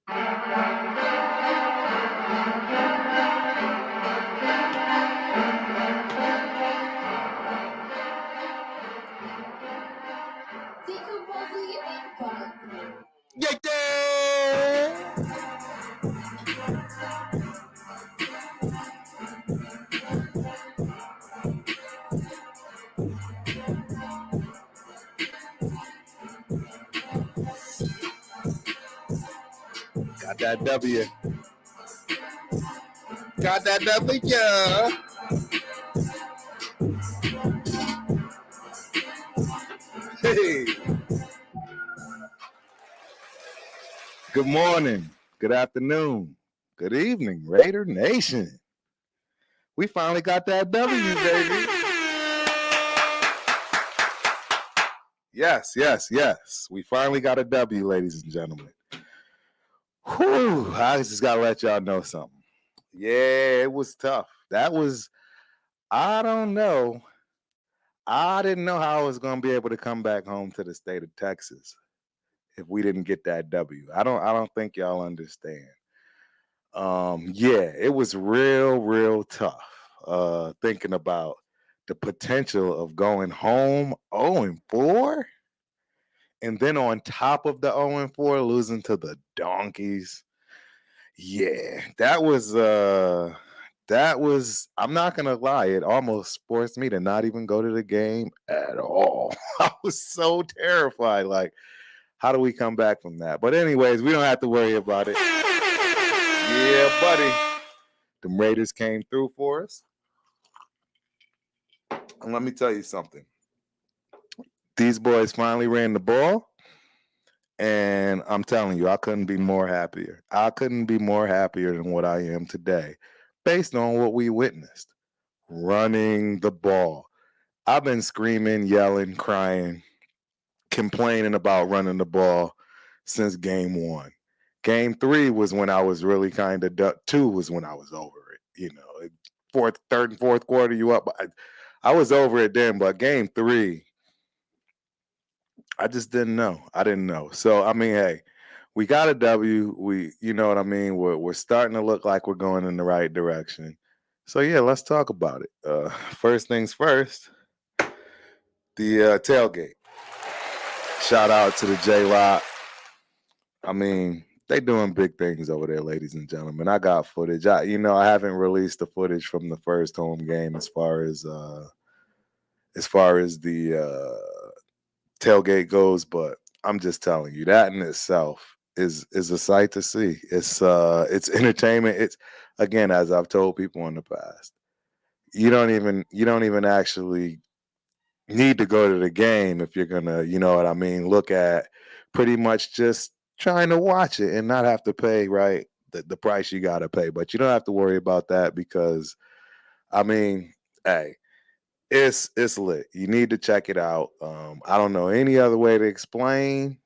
Yeah, yeah. Got that W. Got that W. Hey. Good morning. Good afternoon. Good evening, Raider Nation. We finally got that W, baby. Yes. We finally got a W, ladies and gentlemen. Whew, I just got to let y'all know something. Yeah, it was tough. I don't know. I didn't know how I was going to be able to come back home to the state of Texas if we didn't get that W. I don't think y'all understand. Yeah, it was real tough. Thinking about the potential of going home 0-4, and then on top of the 0-4, losing to the Donkeys. Yeah, that was I'm not gonna lie, it almost forced me to not even go to the game at all. I was so terrified. Like, how do we come back from that? But anyways, we don't have to worry about it. Yeah, buddy. The Raiders came through for us. And let me tell you something. These boys finally ran the ball. And I'm telling you, I couldn't be more happier. I couldn't be more happier than what I am today, based on what we witnessed. Running the ball. I've been screaming, yelling, crying, complaining about running the ball since game 1. Game 3 was when I was really kind of 2 was when I was over it. You know, third and fourth quarter, you up. I was over it then, but game 3, I just didn't know. I didn't know. So I mean, hey, we got a W. You know what I mean. We're starting to look like we're going in the right direction. So yeah, let's talk about it. First things first, the tailgate. Shout out to the J Rock. I mean, they doing big things over there, ladies and gentlemen. I got footage. I haven't released the footage from the first home game as far as the tailgate goes, but I'm just telling you that in itself is a sight to see. It's entertainment. It's, again, as I've told people in the past, you don't even actually need to go to the game if you're gonna, you know what I mean, look at pretty much just trying to watch it and not have to pay, right, the price you gotta pay. But you don't have to worry about that because, I mean, hey, it's lit. You need to check it out. I don't know any other way to explain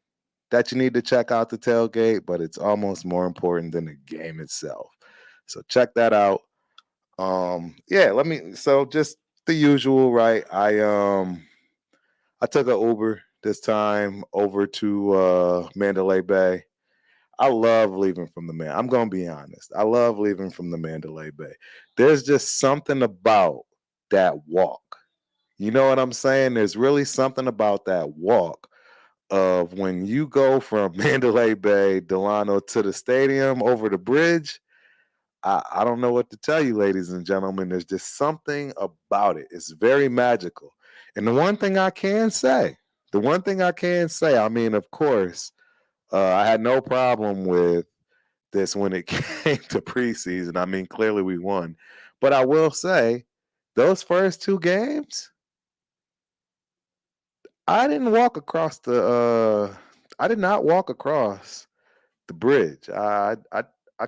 that you need to check out the tailgate, but it's almost more important than the game itself. So check that out. Yeah, so just the usual, right? I took an Uber this time over to Mandalay Bay. I love leaving from the I'm gonna be honest. I love leaving from the Mandalay Bay. There's just something about that walk. You know what I'm saying? There's really something about that walk of when you go from Mandalay Bay, Delano to the stadium over the bridge. I don't know what to tell you, ladies and gentlemen. There's just something about it. It's very magical. And the one thing I can say, I mean, of course, I had no problem with this when it came to preseason. I mean, clearly we won. But I will say, those first 2 games, I didn't walk across I did not walk across the bridge. I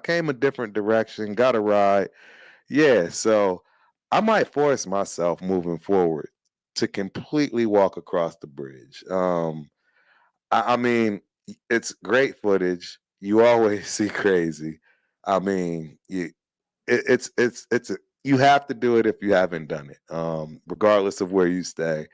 came a different direction, got a ride. Yeah, so I might force myself moving forward to completely walk across the bridge. I mean, it's great footage. You always see crazy. I mean, you have to do it if you haven't done it. Regardless of where you stay,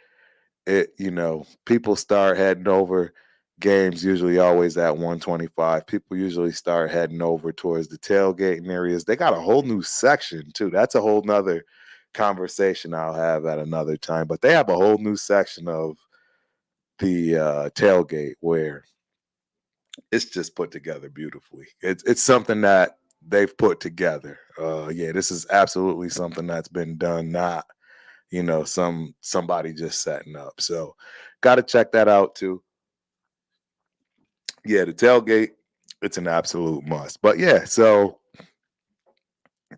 people start heading over. games usually always at 125. People usually start heading over towards the tailgating areas. They got a whole new section too. That's a whole nother conversation I'll have at another time. But they have a whole new section of the tailgate where it's just put together beautifully. It's something that they've put together. Yeah, this is absolutely something that's been done, not somebody just setting up. So got to check that out too. Yeah, the tailgate, it's an absolute must. But yeah, so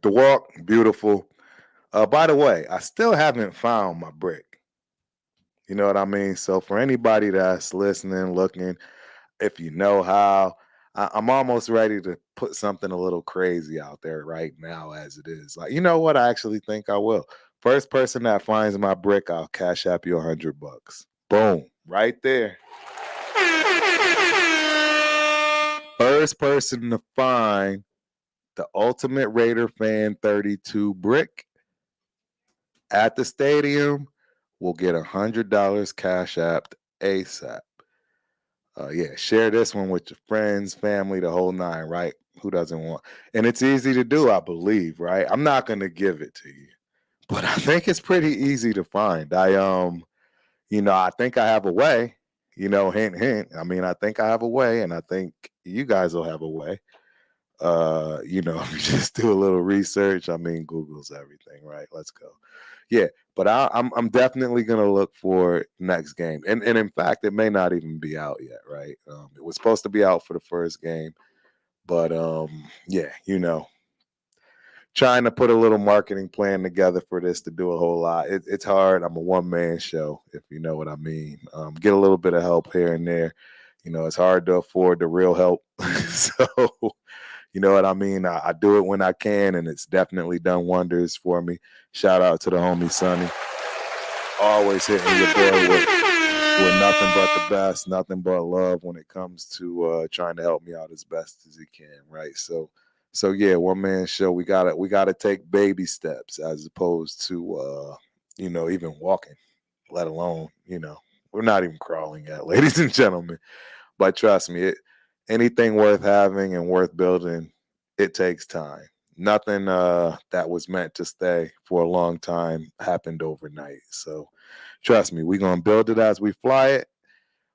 the walk, beautiful. By the way, I still haven't found my brick. You know what I mean? So for anybody that's listening, looking, if you know how, I'm almost ready to put something a little crazy out there right now as it is. Like, you know what? I actually think I will. First person that finds my brick, I'll cash app you $100. Boom, right there. First person to find the Ultimate Raider Fan 32 brick at the stadium will get $100 cash apped ASAP. Yeah, share this one with your friends, family, the whole nine, right? Who doesn't want? And it's easy to do, I believe, right? I'm not gonna give it to you, but I think it's pretty easy to find. I think I have a way. Hint, hint. I mean, I think I have a way, and I think you guys will have a way. If you just do a little research, I mean, Google's everything, right? Let's go. Yeah, but I'm definitely gonna look for next game, and in fact, it may not even be out yet, right? It was supposed to be out for the first game, but yeah, trying to put a little marketing plan together for this to do a whole lot. It's hard. I'm a one man show, if you know what I mean. Get a little bit of help here and there. It's hard to afford the real help, so. You know what I mean? I do it when I can, and it's definitely done wonders for me. Shout out to the homie Sonny. Always hitting your boy with nothing but the best, nothing but love when it comes to trying to help me out as best as he can, right? So yeah, one man show. We gotta take baby steps as opposed to even walking, let alone we're not even crawling yet, ladies and gentlemen. But trust me, anything worth having and worth building, it takes time. Nothing that was meant to stay for a long time happened overnight. So trust me, we're gonna build it as we fly it.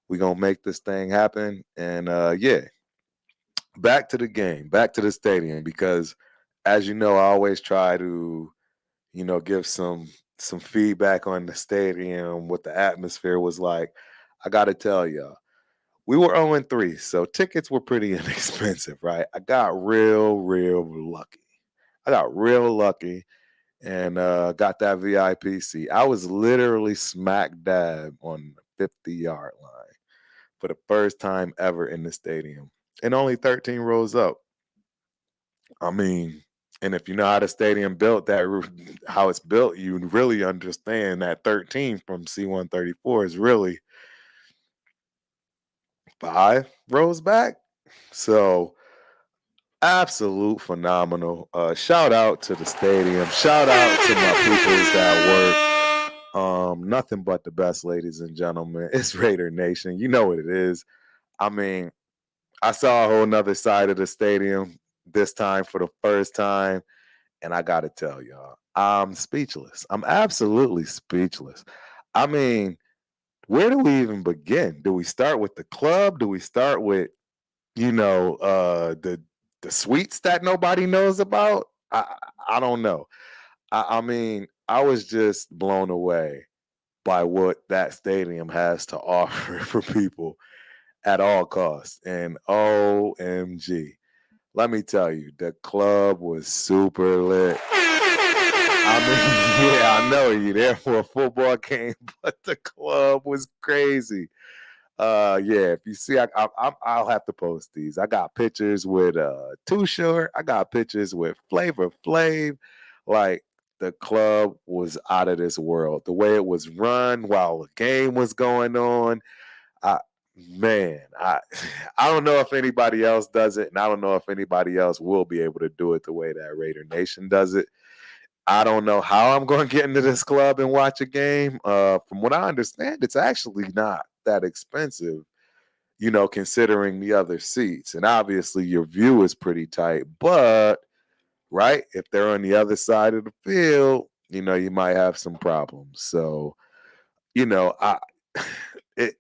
We're gonna make this thing happen. And yeah, back to the game, back to the stadium, because as you know, I always try to, give some feedback on the stadium, what the atmosphere was like. I gotta tell y'all. We were 0-3, so tickets were pretty inexpensive, right? I got real, real lucky. I got real lucky and got that VIP seat. I was literally smack dab on the 50-yard line for the first time ever in the stadium, and only 13 rows up. I mean, and if you know how the stadium built, how it's built, you really understand that 13 from C-134 is really 5 rows back. So absolute phenomenal. Shout out to the stadium. Shout out to my peoples that work. Nothing but the best, ladies and gentlemen. It's Raider Nation. You know what it is. I mean, I saw a whole nother side of the stadium this time for the first time. And I gotta tell y'all, I'm speechless. I'm absolutely speechless. I mean, where do we even begin? Do we start with the club? Do we start with the sweets that nobody knows about? I don't know. I mean, I was just blown away by what that stadium has to offer for people at all costs. And OMG, let me tell you, the club was super lit. I mean, yeah, I know you there for a football game, but the club was crazy. Yeah, if you see, I'll have to post these. I got pictures with Too Short. I got pictures with Flavor Flav. Like the club was out of this world. The way it was run while the game was going on, I man, I I don't know if anybody else does it, and I don't know if anybody else will be able to do it the way that Raider Nation does it. I don't know how I'm going to get into this club and watch a game. From what I understand, it's actually not that expensive considering the other seats. And obviously your view is pretty tight, but right, if they're on the other side of the field, you might have some problems. So, I it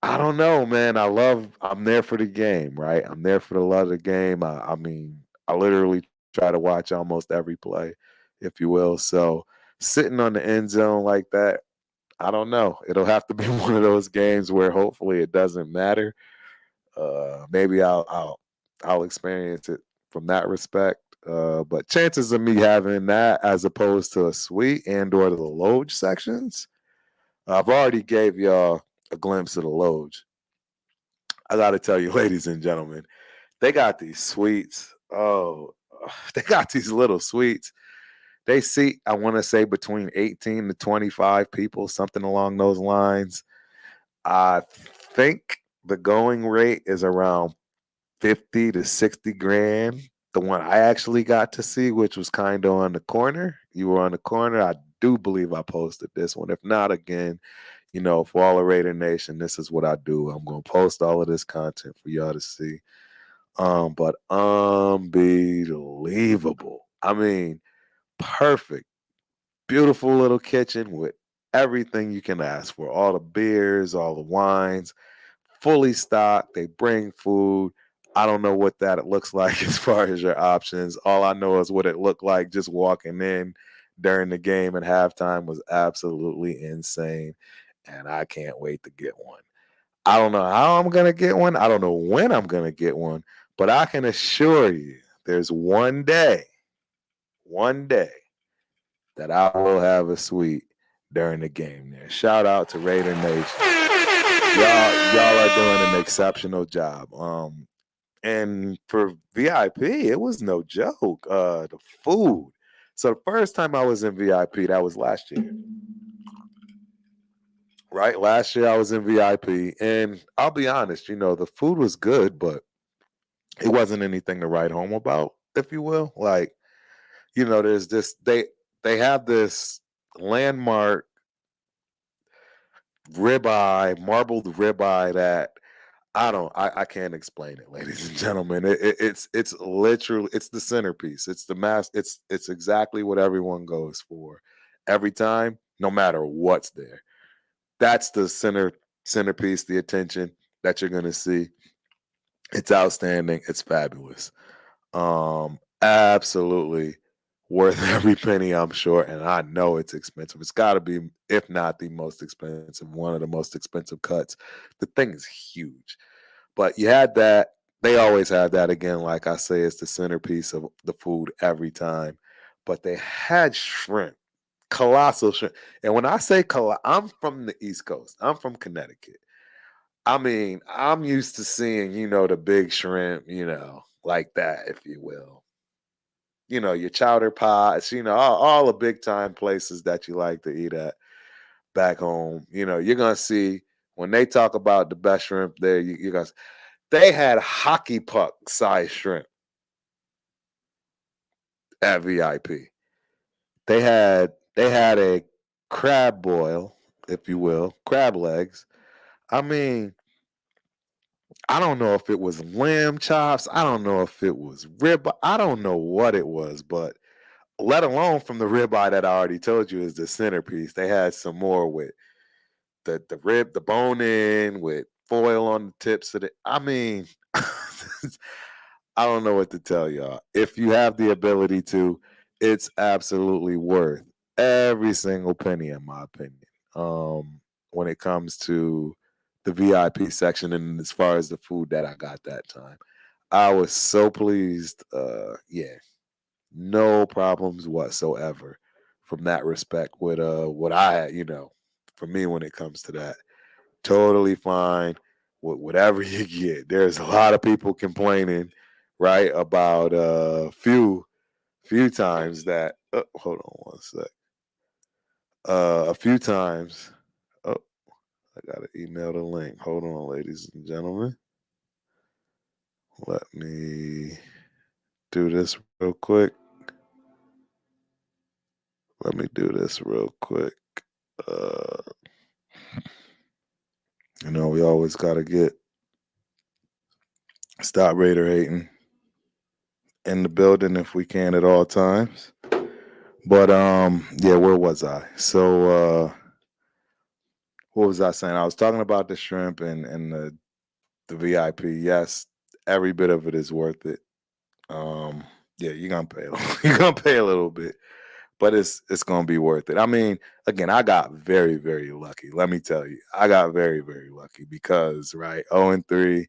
I don't know, man. I'm there for the game, right? I'm there for the love of the game. I mean, I literally try to watch almost every play, if you will. So sitting on the end zone like that, I don't know. It'll have to be one of those games where hopefully it doesn't matter. Maybe I'll experience it from that respect. But chances of me having that as opposed to a suite and or the loge sections, I've already gave y'all a glimpse of the loge. I got to tell you, ladies and gentlemen, they got these suites. Oh, they got these little suites. They seat, I want to say, between 18 to 25 people, something along those lines. I think the going rate is around 50 to 60 grand. The one I actually got to see, which was kind of on the corner. You were on the corner. I do believe I posted this one. If not, again, for all of Raider Nation, this is what I do. I'm gonna post all of this content for y'all to see. But unbelievable. I mean, perfect, beautiful little kitchen with everything you can ask for. All the beers, all the wines, fully stocked. They bring food. I don't know what that it looks like as far as your options. All I know is what it looked like just walking in during the game and halftime was absolutely insane. And I can't wait to get one. I don't know how I'm going to get one. I don't know when I'm going to get one, but I can assure you there's one day that I will have a suite during the game there. Shout out to Raider Nation. Y'all are doing an exceptional job. And for VIP, it was no joke. The food. So the first time I was in VIP, that was last year. Right? Last year I was in VIP, and I'll be honest, the food was good, but it wasn't anything to write home about, if you will. Like, there's this they have this landmark ribeye, marbled ribeye that I can't explain it, ladies and gentlemen. It's literally it's the centerpiece. It's the mass. It's exactly what everyone goes for every time, no matter what's there. That's the centerpiece, the attention that you're gonna see. It's outstanding. It's fabulous. Absolutely worth every penny, I'm sure. And I know it's expensive. It's got to be, if not the most expensive, one of the most expensive cuts. The thing is huge. But you had that. They always have that again. Like I say, it's the centerpiece of the food every time. But they had shrimp, colossal shrimp. And when I say I'm from the East Coast. I'm from Connecticut. I mean, I'm used to seeing, the big shrimp, like that, if you will. Your chowder pots, all the big time places that you like to eat at back home. You're gonna see when they talk about the best shrimp there, you're gonna they had hockey puck size shrimp at VIP. They had a crab boil, if you will, crab legs. I mean, I don't know if it was lamb chops. I don't know if it was rib. I don't know what it was, but let alone from the ribeye that I already told you is the centerpiece. They had some more with the rib, the bone in with foil on the tips of it. I mean, I don't know what to tell y'all. If you have the ability to, it's absolutely worth every single penny, in my opinion. When it comes to the VIP section and as far as the food that I got that time, I was so pleased. Yeah, no problems whatsoever from that respect with what I had, for me when it comes to that. Totally fine with whatever you get. There's a lot of people complaining, right, about few times that hold on one sec. A few times. Oh, I gotta email the link. Hold on, ladies and gentlemen. Let me do this real quick. Let me do this real quick. Uh, we always gotta get Stop Raider hating in the building if we can at all times. But yeah, where was I? So what was I saying? I was talking about the shrimp and the VIP. Yes, every bit of it is worth it. Yeah, you're gonna pay you're gonna pay a little bit, but it's gonna be worth it. I mean, again, I got very, very lucky. Let me tell you, I got very, very lucky because right, 0-3,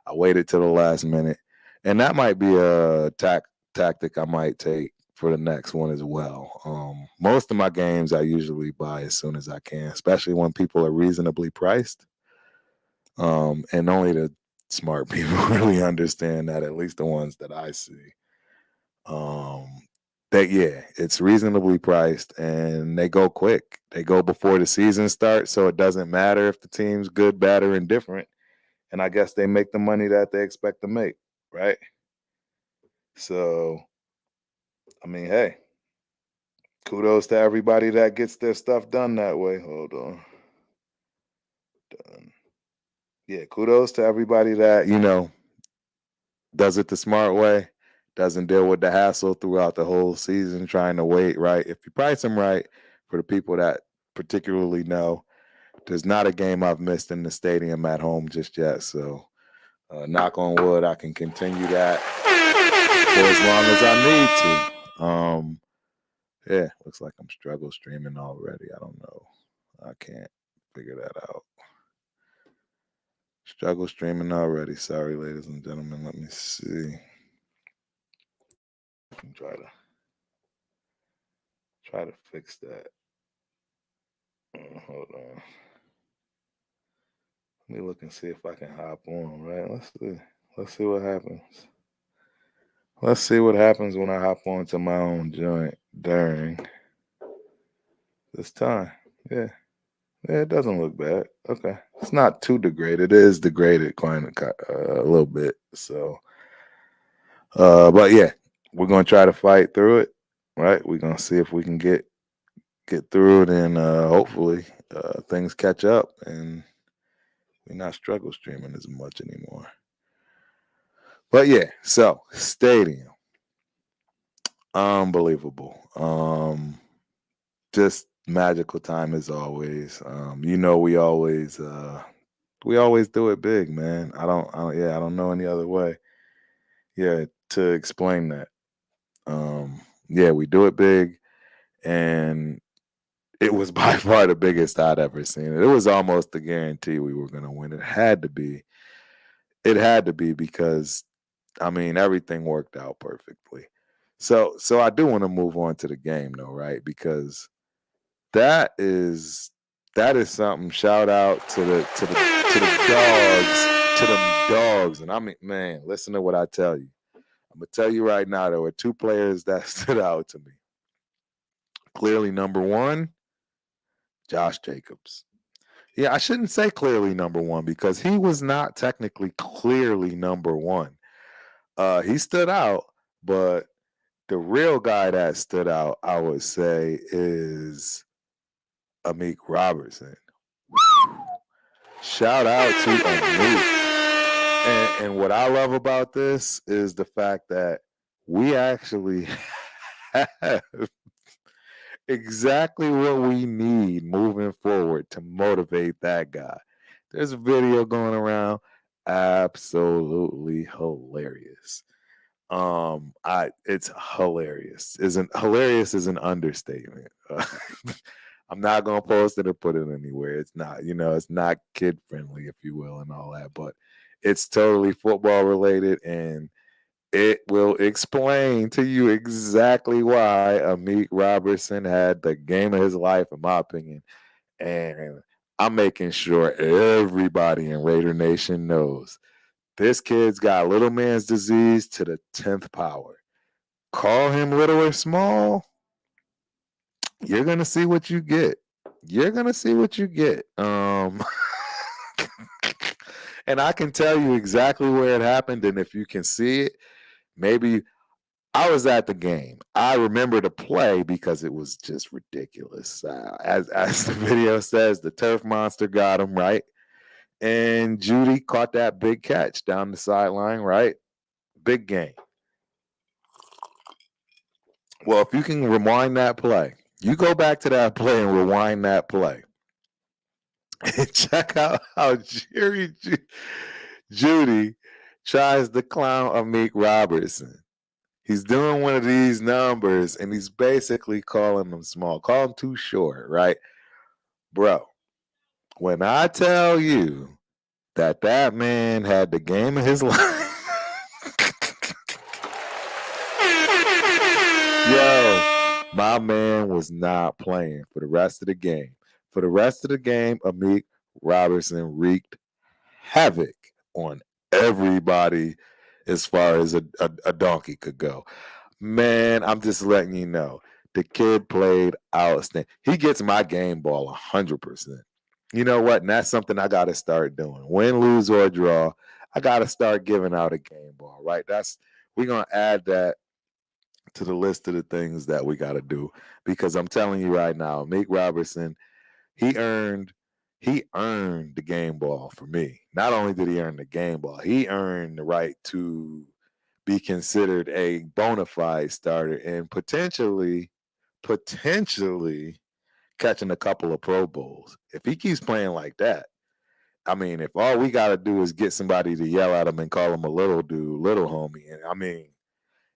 I waited till the last minute, and that might be a tactic I might take for the next one as well. Most of my games I usually buy as soon as I can, especially when people are reasonably priced. And only the smart people really understand that, at least the ones that I see. Um, that yeah, it's reasonably priced and they go quick. They go before the season starts, so it doesn't matter if the team's good, bad, or indifferent. And I guess they make the money that they expect to make, right? So, I mean, hey, kudos to everybody that gets their stuff done that way. Hold on. Done. Yeah, kudos to everybody that, does it the smart way, doesn't deal with the hassle throughout the whole season trying to wait, right? If you price them right, for the people that particularly know, there's not a game I've missed in the stadium at home just yet. So, knock on wood, I can continue that for as long as I need to. Yeah, looks like I'm struggle streaming already. I don't know. I can't figure that out. Struggle streaming already. Sorry, ladies and gentlemen. Let me see. I can try to fix that. Hold on. Let me look and see if I can hop on, right? Let's see. Let's see what happens. Let's see what happens when I hop onto my own joint during this time. Yeah. Yeah, it doesn't look bad. Okay. It's not too degraded. It is degraded quite a little bit. So but yeah, we're gonna try to fight through it. Right? We're gonna see if we can get through it and hopefully things catch up and we're not struggle streaming as much anymore. But yeah, so stadium. Unbelievable. Just magical time as always. We always do it big, man. I don't know any other way. Yeah, to explain that. Yeah, we do it big and it was by far the biggest I'd ever seen it. It was almost a guarantee we were gonna win. It had to be. It had to be because I mean everything worked out perfectly. So I do want to move on to the game though, right? Because that is something. Shout out to the dogs, to them dogs. And I mean, man, listen to what I tell you. I'm gonna tell you right now, there were two players that stood out to me. Clearly, number one, Josh Jacobs. Yeah, I shouldn't say clearly number one because he was not technically clearly number one. He stood out, but the real guy that stood out, I would say, is Amik Robertson. Shout out to Amik. And what I love about this is the fact that we actually have exactly what we need moving forward to motivate that guy. There's a video going around, absolutely hilarious. It's hilarious. Isn't hilarious is an understatement. I'm not gonna post it or put it anywhere. It's not, it's not kid friendly, if you will, and all that. But it's totally football related, and it will explain to you exactly why Amik Robertson had the game of his life, in my opinion. And I'm making sure everybody in Raider Nation knows this kid's got little man's disease to the 10th power. Call him little or small, you're gonna see what you get. You're gonna see what you get. And I can tell you exactly where it happened, and if you can see it, maybe I was at the game. I remember the play because it was just ridiculous. As the video says, the turf monster got him right, and Judy caught that big catch down the sideline, right? Big game. Well, if you can rewind that play, you go back to that play and rewind that play. And check out how Judy tries to clown Amik Robertson. He's doing one of these numbers and he's basically calling them small, call him too short, right? Bro, when I tell you that man had the game of his life. Yo, my man was not playing for the rest of the game. For the rest of the game, Amik Robertson wreaked havoc on everybody as far as a donkey could go. Man, I'm just letting you know. The kid played outstanding. He gets my game ball 100%. You know what? And that's something I got to start doing. Win, lose, or draw, I got to start giving out a game ball, right? We're going to add that to the list of the things that we got to do because I'm telling you right now, Meek Robertson, he earned the game ball for me. Not only did he earn the game ball, he earned the right to be considered a bona fide starter and potentially catching a couple of Pro Bowls. If he keeps playing like that, I mean, if all we got to do is get somebody to yell at him and call him a little dude, little homie, and I mean,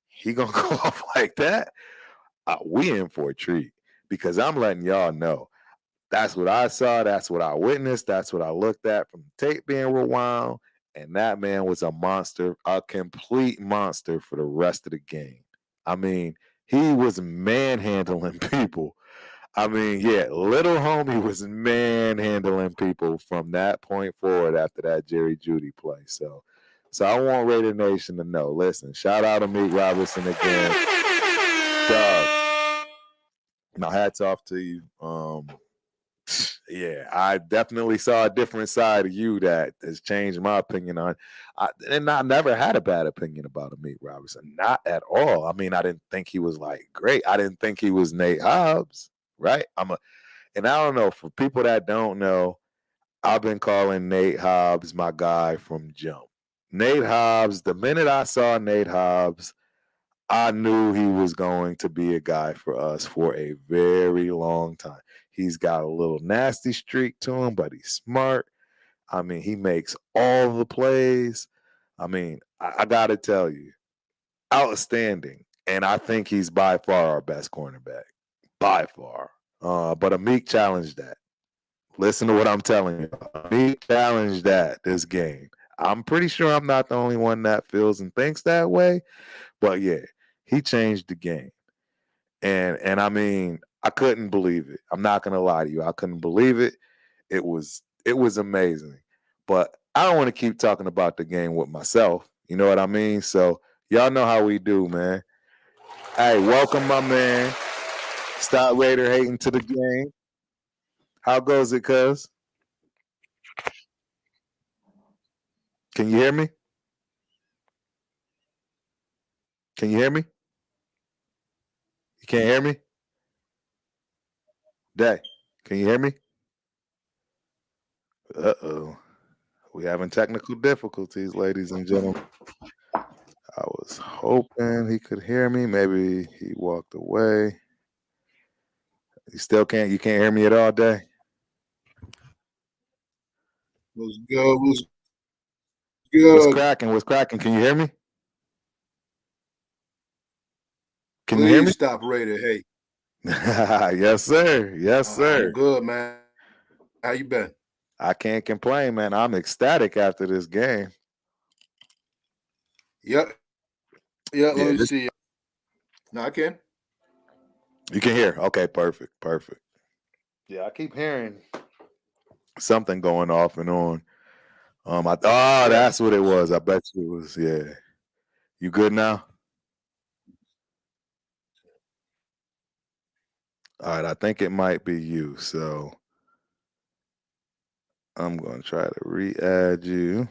he gonna go off like that, we in for a treat because I'm letting y'all know that's what I saw, that's what I witnessed, that's what I looked at from the tape being rewound, and that man was a monster, a complete monster for the rest of the game. I mean, he was manhandling people. I mean, yeah, little homie was manhandling people from that point forward after that Jerry Judy play. So I want Raider Nation to know. Listen, shout out to Meek Robertson again. Dog, my hats off to you. Yeah, I definitely saw a different side of you that has changed my opinion on. And I never had a bad opinion about Meek Robertson, not at all. I mean, I didn't think he was like great. I didn't think he was Nate Hobbs, right? And I don't know, for people that don't know, I've been calling Nate Hobbs my guy from jump. Nate Hobbs, the minute I saw Nate Hobbs, I knew he was going to be a guy for us for a very long time. He's got a little nasty streak to him, but he's smart. I mean, he makes all the plays. I mean, I got to tell you, outstanding. And I think he's by far our best cornerback, by far. But Amik challenged that. Listen to what I'm telling you. Amik challenged that this game. I'm pretty sure I'm not the only one that feels and thinks that way. But yeah, he changed the game. And I mean, I couldn't believe it. I'm not gonna lie to you. I couldn't believe it. It was amazing. But I don't want to keep talking about the game with myself. You know what I mean? So y'all know how we do, man. Hey, welcome, my man. Stop Raider hating to the game. How goes it, cuz? Can you hear me? Can you hear me? You can't hear me? Day, can you hear me? Uh-oh. We having technical difficulties, ladies and gentlemen. I was hoping he could hear me. Maybe he walked away. You can't hear me at all, Day? What's good? What's What's good? cracking? What's cracking? Can you hear me? Can you hear Please me? stop Raider. Hey, Yes, sir. Yes, I'm sir. good, man. How you been? I can't complain, man. I'm ecstatic after this game. Yep. Yeah, let Yeah, me see. No, I can. you can hear. Okay, perfect. Perfect. Yeah, I keep hearing something going off and on. Yeah. That's what it was. I bet you it was. Yeah. You good now? All right, I think it might be you. So I'm going to try to re-add you.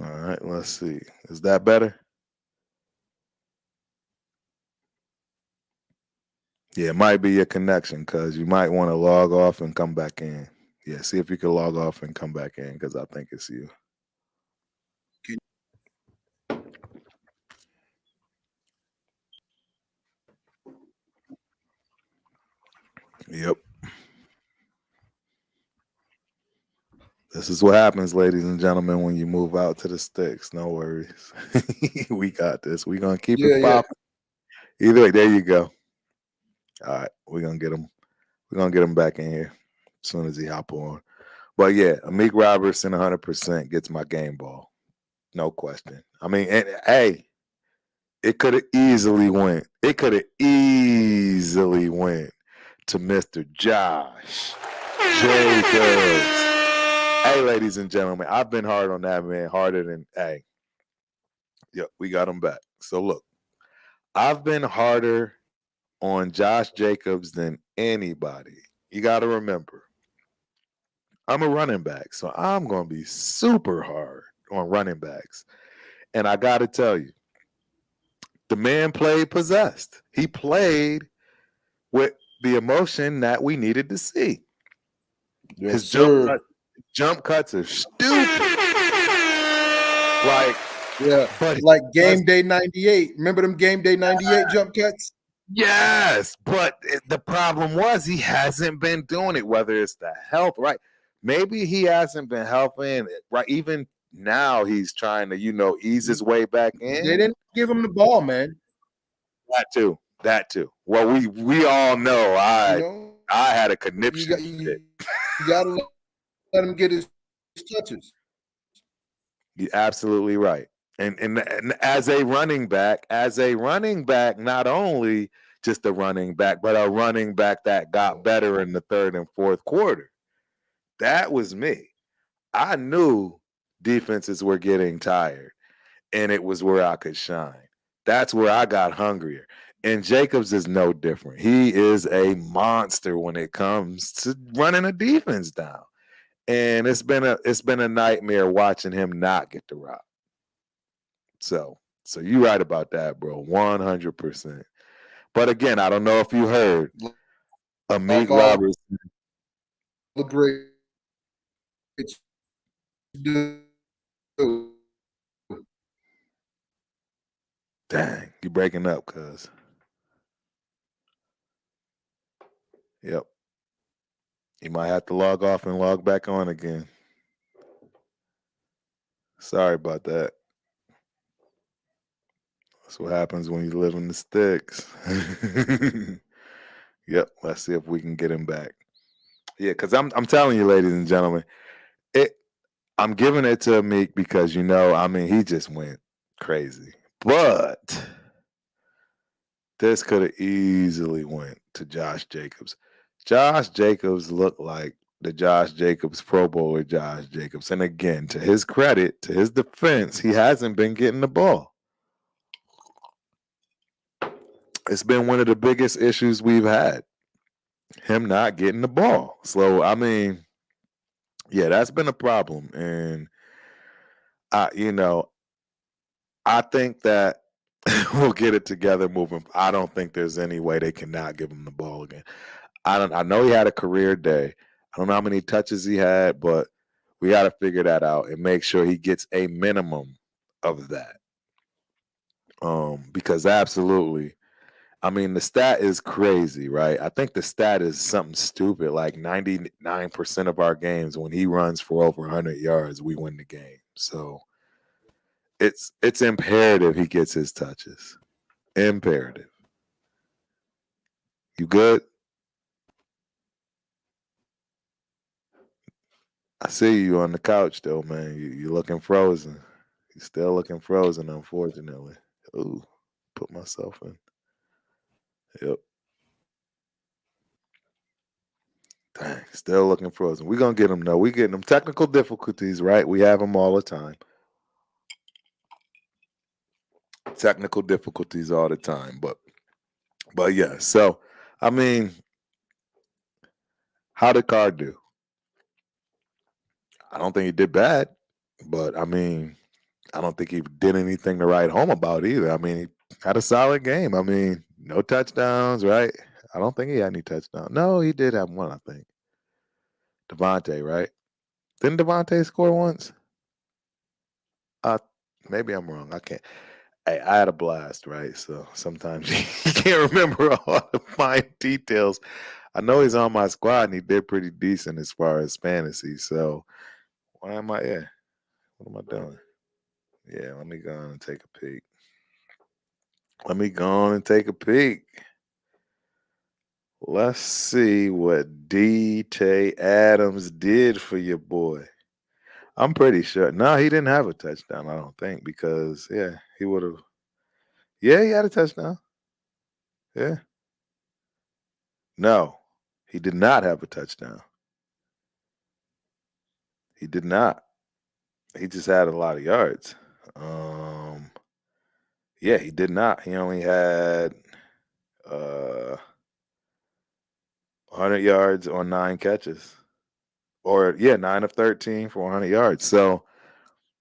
All right, let's see. Is that better? Yeah, it might be your connection because you might want to log off and come back in. Yeah, see if you can log off and come back in because I think it's you. Yep. This is what happens, ladies and gentlemen, when you move out to the sticks. No worries. We got this. We're gonna keep it Yeah, yeah. popping. Either way, there you go. All right, we're gonna get him. We're gonna get him back in here as soon as he hop on. But yeah, Amik Robertson 100% gets my game ball. No question. I mean, and hey, it could have easily went. It could have easily went to Mr. Josh Jacobs. Hey, ladies and gentlemen, I've been hard on that man, harder than hey. Yep, we got him back. So look, I've been harder on Josh Jacobs than anybody. You got to remember, I'm a running back, so I'm going to be super hard on running backs. And I got to tell you, the man played possessed. He played with the emotion that we needed to see. Yes, His sir. jump cuts are stupid. Like, Yeah. but Like game day 98. Remember them game day 98 jump cuts? yes, but the problem was he hasn't been doing it, whether it's the health, right? Maybe he hasn't been helping, right? Even now he's trying to, ease his way back They in. didn't give him the ball, man. That too. Well, we all know I had a conniption fit. You got to let him get his touches. You're absolutely right. And as a running back, not only just a running back, but a running back that got better in the third and fourth quarter. That was me. I knew defenses were getting tired, and it was where I could shine. That's where I got hungrier. And Jacobs is no different. He is a monster when it comes to running a defense down. And it's been a nightmare watching him not get the rock. So you're right about that, bro. 100%. But again, I don't know if you heard Amik Roberts. The great do. Dang, you breaking up, cuz. Yep. You might have to log off and log back on again. Sorry about that. That's what happens when you live in the sticks. Yep. Let's see if we can get him back. Yeah, because I'm telling you, ladies and gentlemen, I'm giving it to Meek because he just went crazy. But this could have easily went to Josh Jacobs. Josh Jacobs looked like the Josh Jacobs Pro Bowler Josh Jacobs. And again, to his credit, to his defense, he hasn't been getting the ball. It's been one of the biggest issues we've had. Him not getting the ball. So, yeah, that's been a problem. And I think that we'll get it together moving. I don't think there's any way they cannot give him the ball again. I know he had a career day. I don't know how many touches he had, but we got to figure that out and make sure he gets a minimum of that. Because absolutely, the stat is crazy, right? I think the stat is something stupid, like 99% of our games when he runs for over 100 yards, we win the game. So it's imperative he gets his touches. Imperative. You good? I see you on the couch though, man. You looking frozen. You still looking frozen, unfortunately. Ooh, put myself in. Yep. Dang, still looking frozen. We're gonna get them though. We getting them technical difficulties, right? We have them all the time. Technical difficulties all the time, but yeah. So how did Carr do? I don't think he did bad, but I don't think he did anything to write home about either. He had a solid game. No touchdowns, right? I don't think he had any touchdowns. No, he did have one, I think. Devontae, right? Didn't Devontae score once? Uh, Maybe I'm wrong. I can't. Hey, I had a blast, right? So sometimes you can't remember all the fine details. I know he's on my squad and he did pretty decent as far as fantasy. So why am I? Yeah, what am I doing? Yeah, let me go on and take a peek. Let me go on and take a peek. Let's see what D.T. Adams did for your boy. I'm pretty sure. No, he didn't have a touchdown, I don't think, because, yeah, he would have. Yeah, he had a touchdown. Yeah. No, he did not have a touchdown. He did not. He just had a lot of yards. Um, yeah, he did not. He only had 100 yards on 9 catches. Or, yeah, 9 of 13 for 100 yards. So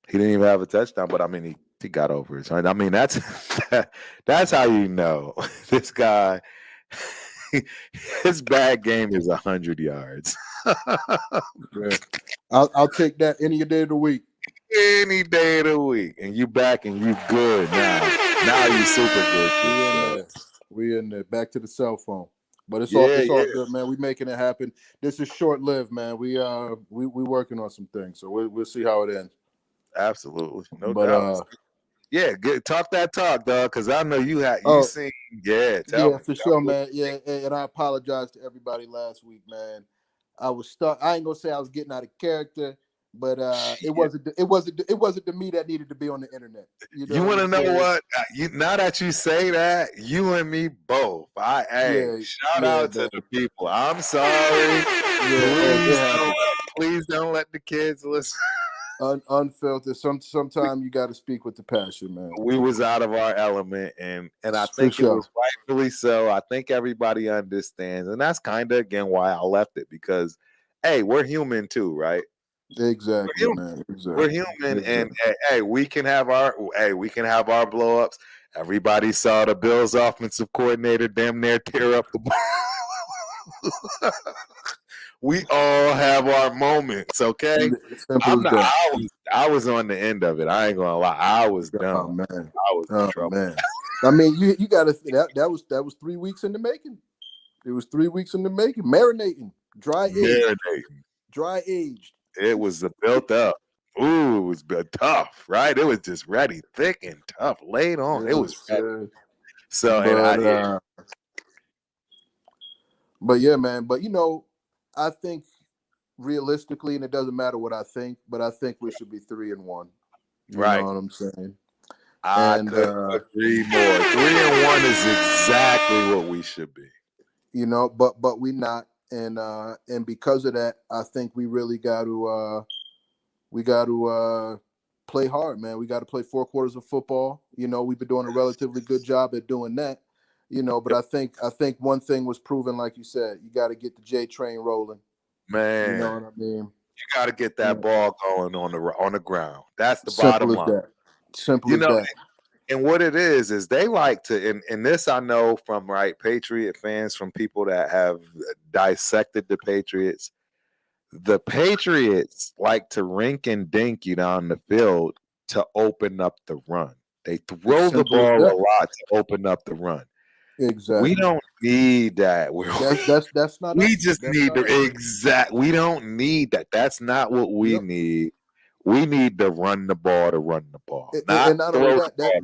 he didn't even have a touchdown, but I mean, he got over it. So, I mean, that's that's how you know this guy. His bad game is 100 yards. Yeah. I'll take that any day of the week. Any day of the week, and you back and you good now. Now you super good. We in there. Back to the cell phone. But it's all Yeah. good, man. We making it happen. This is short lived, man. We working on some things, so we'll see how it ends. Absolutely, no But doubt. Yeah, good. Talk that talk, dog, because I know you seen. Yeah, yeah, for sure, man. Yeah, and I apologize to everybody last week, man. I was stuck. I ain't gonna say I was getting out of character, but it wasn't the me that needed to be on the internet. You want to know what? Now that you say that, you and me both. Shout out to the people. I'm sorry. Please don't let the kids listen. Unfiltered. Sometimes you got to speak with the passion, man. We was out of our element, and I think it was rightfully so. I think everybody understands, and that's kind of again why I left it, because, hey, we're human too, right? Exactly, man. Exactly. We're human, and hey, we can have our blow ups. Everybody saw the Bills' offensive coordinator damn near tear up the ball. We all have our moments, okay? I was on the end of it. I ain't gonna lie. I was done. Oh man, I was in trouble. Man. I mean, you got to that was 3 weeks in the making. It was 3 weeks in the making, marinating, dry aged. It was built up. Ooh, it was tough, right? It was just ready, thick and tough, laid on. It was ready. So, but yeah, man. But I think realistically, and it doesn't matter what I think, but I think we should be 3-1. You know what I'm saying? I could agree more. 3-1 is exactly what we should be. But we not, and because of that, I think we really got to play hard, man. We got to play 4 quarters of football. We've been doing a relatively good job at doing that. But I think one thing was proven, like you said, you got to get the J train rolling. Man, you know what I mean. You got to get that ball going on the ground. That's the bottom line. Simple as that. And what it is they like to, and this I know from Patriot fans, from people that have dissected the Patriots. The Patriots like to rink and dink you down the field to open up the run. They throw the ball a lot to open up the run. Exactly. We don't need that. That's not. We just need we don't need that. That's not what we need. We need to run the ball to run the ball. And not only that,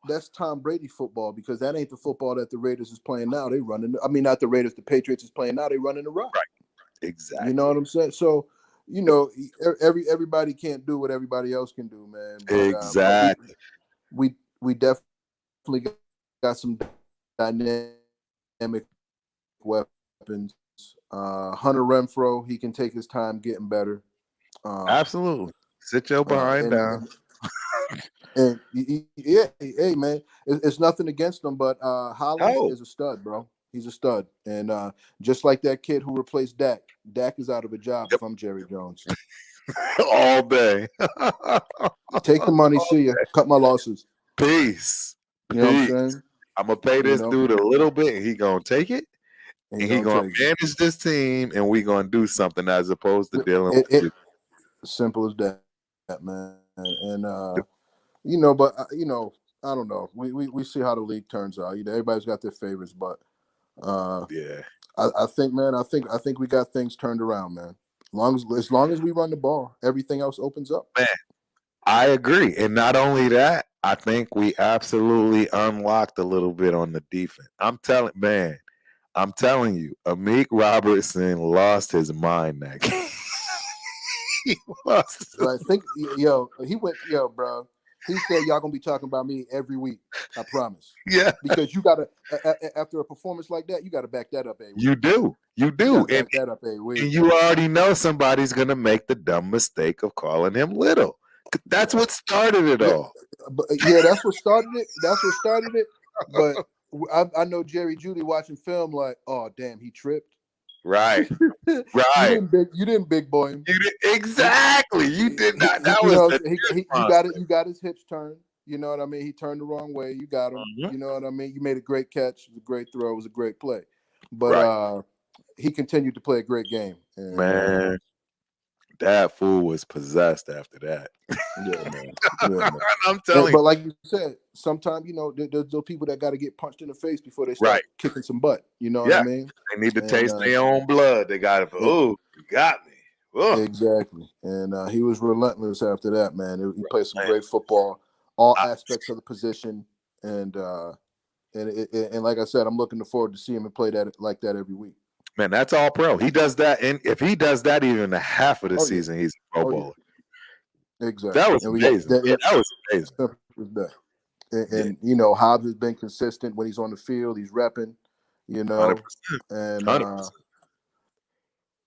that's Tom Brady football, because that ain't the football that the Raiders is playing now. They running. I mean, not the Raiders. The Patriots is playing now. They running the rock. Right. Exactly. You know what I'm saying? So, everybody can't do what everybody else can do, man. But, exactly. We definitely got some dynamic weapons. Hunter Renfro, he can take his time getting better. Absolutely. Sit your behind down. And hey, man, it's nothing against him, but Hollins is a stud, bro. He's a stud, and just like that kid who replaced Dak is out of a job. If I'm Jerry Jones, all day. Take the money, see ya. Cut my losses. Peace. You know what I'm saying? I'm gonna pay this dude a little bit, and he gonna take it, and he and he gonna gonna take it. manage this team, and we gonna do something as opposed to dealing It with simple as that, man. And you know, but you know, I don't know. We see how the league turns out. You know, everybody's got their favorites, but uh, yeah. I think, man, I think we got things turned around, man. As long as we run the ball, everything else opens up. Man, I agree. And not only that, I think we absolutely unlocked a little bit on the defense. I'm telling you, Amik Robertson lost his mind that game. He lost But I think, yo, he went, yo, bro. He said, "Y'all gonna be talking about me every week. I promise." yeah, Because you gotta, after a performance like that, you gotta back that up every week. you do. You You do. gotta back that up every week. And you already know somebody's gonna make the dumb mistake of calling him little. That's Yeah, what started it yeah, all. but yeah, that's what started it. That's what started it. But I know Jerry Judy watching film like, oh damn, he tripped. Right. you Right. didn't big boy him. Exactly. You did not. That You was know, the you difference. got it. You got his hips turned. You know what I mean? He turned the wrong way. You got him. Mhm. You know what I mean? You made a great catch. It was a great throw. It was a great play. But Right. he continued to play a great game. And Man, that fool was possessed after that. yeah, man. Yeah, man. I'm telling you. But like you said, sometimes you know there's those people that got to get punched in the face before they Right. start kicking some butt. You know what I Yeah. mean? They need to And taste their own blood. They got it. it, Oh, you got me. Oh. exactly. And he was relentless after that, man. He played some Man. great football, all I, aspects of the position, and like I said, I'm looking forward to see him and play that like that every week. man, that's all pro. He does that, and if he does that even a half of the Oh yeah, season, he's a Pro oh Bowler. yeah, exactly. That was And we got amazing. Yeah, that was amazing. simple as that. Yeah, And you know, Hobbs has been consistent when he's on the field. He's repping, you 100%. know, and 100%.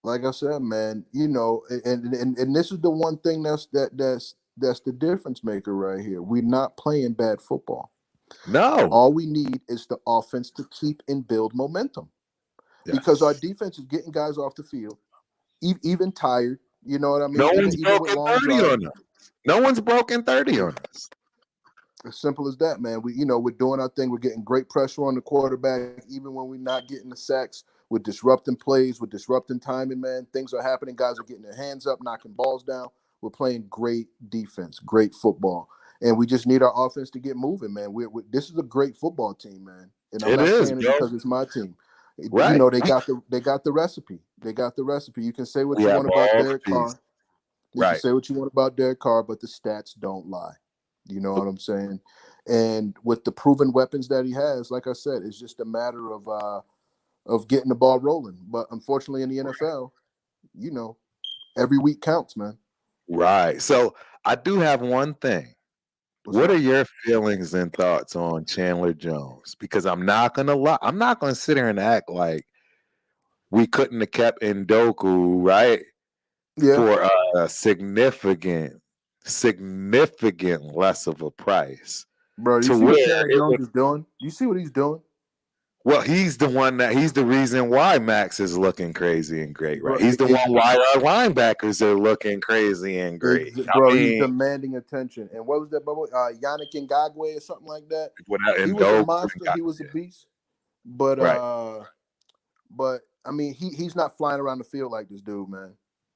like I said, man, you know, and this is the one thing that's the difference maker right here. We're not playing bad football. No. All we need is the offense to keep and build momentum because our Yes. defense is getting guys off the field, even tired. You know what I mean? No Even one's even with broken long 30 drives. on us. No one's broken 30 on us. As simple as that, man. We're doing our thing. We're getting great pressure on the quarterback, even when we're not getting the sacks. We're disrupting plays. We're disrupting timing, man. Things are happening. Guys are getting their hands up, knocking balls down. We're playing great defense, great football, and we just need our offense to get moving, man. This is a great football team, man. And I'm It not is, saying it bro. because it's my team. You Right. know, they got the recipe. They got the recipe. You can say what We you have want about all the Derek pieces. Carr. You can Right. say what you want about Derek Carr, but the stats don't lie. You know what I'm saying? And with the proven weapons that he has, like I said, it's just a matter of getting the ball rolling. But unfortunately, in the NFL, you know, every week counts, man. Right. So I do have one thing. What's What up? are your feelings and thoughts on Chandler Jones? Because I'm not gonna lie, I'm not gonna sit here and act like we couldn't have kept Ndoku, right? Yeah, For a significant less of a price bro. You to see what where Chandler it Jones would. is doing? You see what he's doing, Well, he's the reason why Max is looking crazy and great, right? bro? He's the one why our linebackers are looking crazy and great. I Bro, he's mean, demanding attention. And what was that, bubble? Yannick Ngakwe or something like that. without He was a Ndoku, monster. He was a beast. But right. I mean, he's not flying around the field like this dude, man.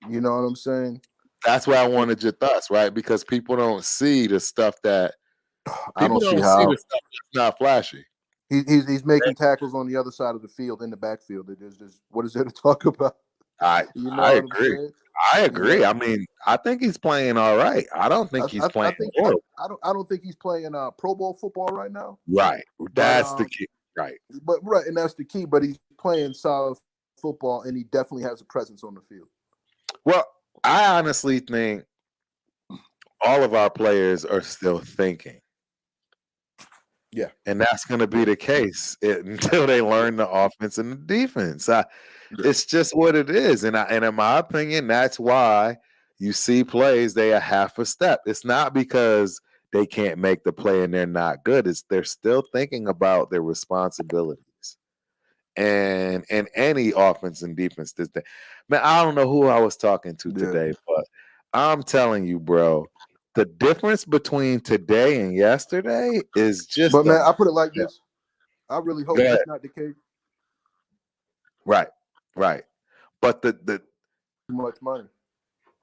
You know what I'm saying? That's why I wanted your thoughts, right? Because people don't see the stuff that I don't see see the how stuff that's not flashy. he's making tackles on the other side of the field in the backfield. There's just what is there to talk about? I You know I what I'm agree. saying? I You agree. know, I mean, I think he's playing all right. I don't think he's I playing think horrible. I don't think he's playing Pro Bowl football right now. Right. But That's the key. Right. right, and that's the key. But he's playing solid football, and he definitely has a presence on the field. Well, I honestly think all of our players are still thinking. Yeah. And that's going to be the case until they learn the offense and the defense. It's just what it is. And in my opinion, that's why you see plays, they are half a step. It's not because they can't make the play and they're not good. It's they're still thinking about their responsibilities. And in any offense and defense, this day, man, I don't know who I was talking to today, but I'm telling you, bro, the difference between today and yesterday is just But man, I put it like this. I really hope go ahead. that's not the case. Right. But the Too much money.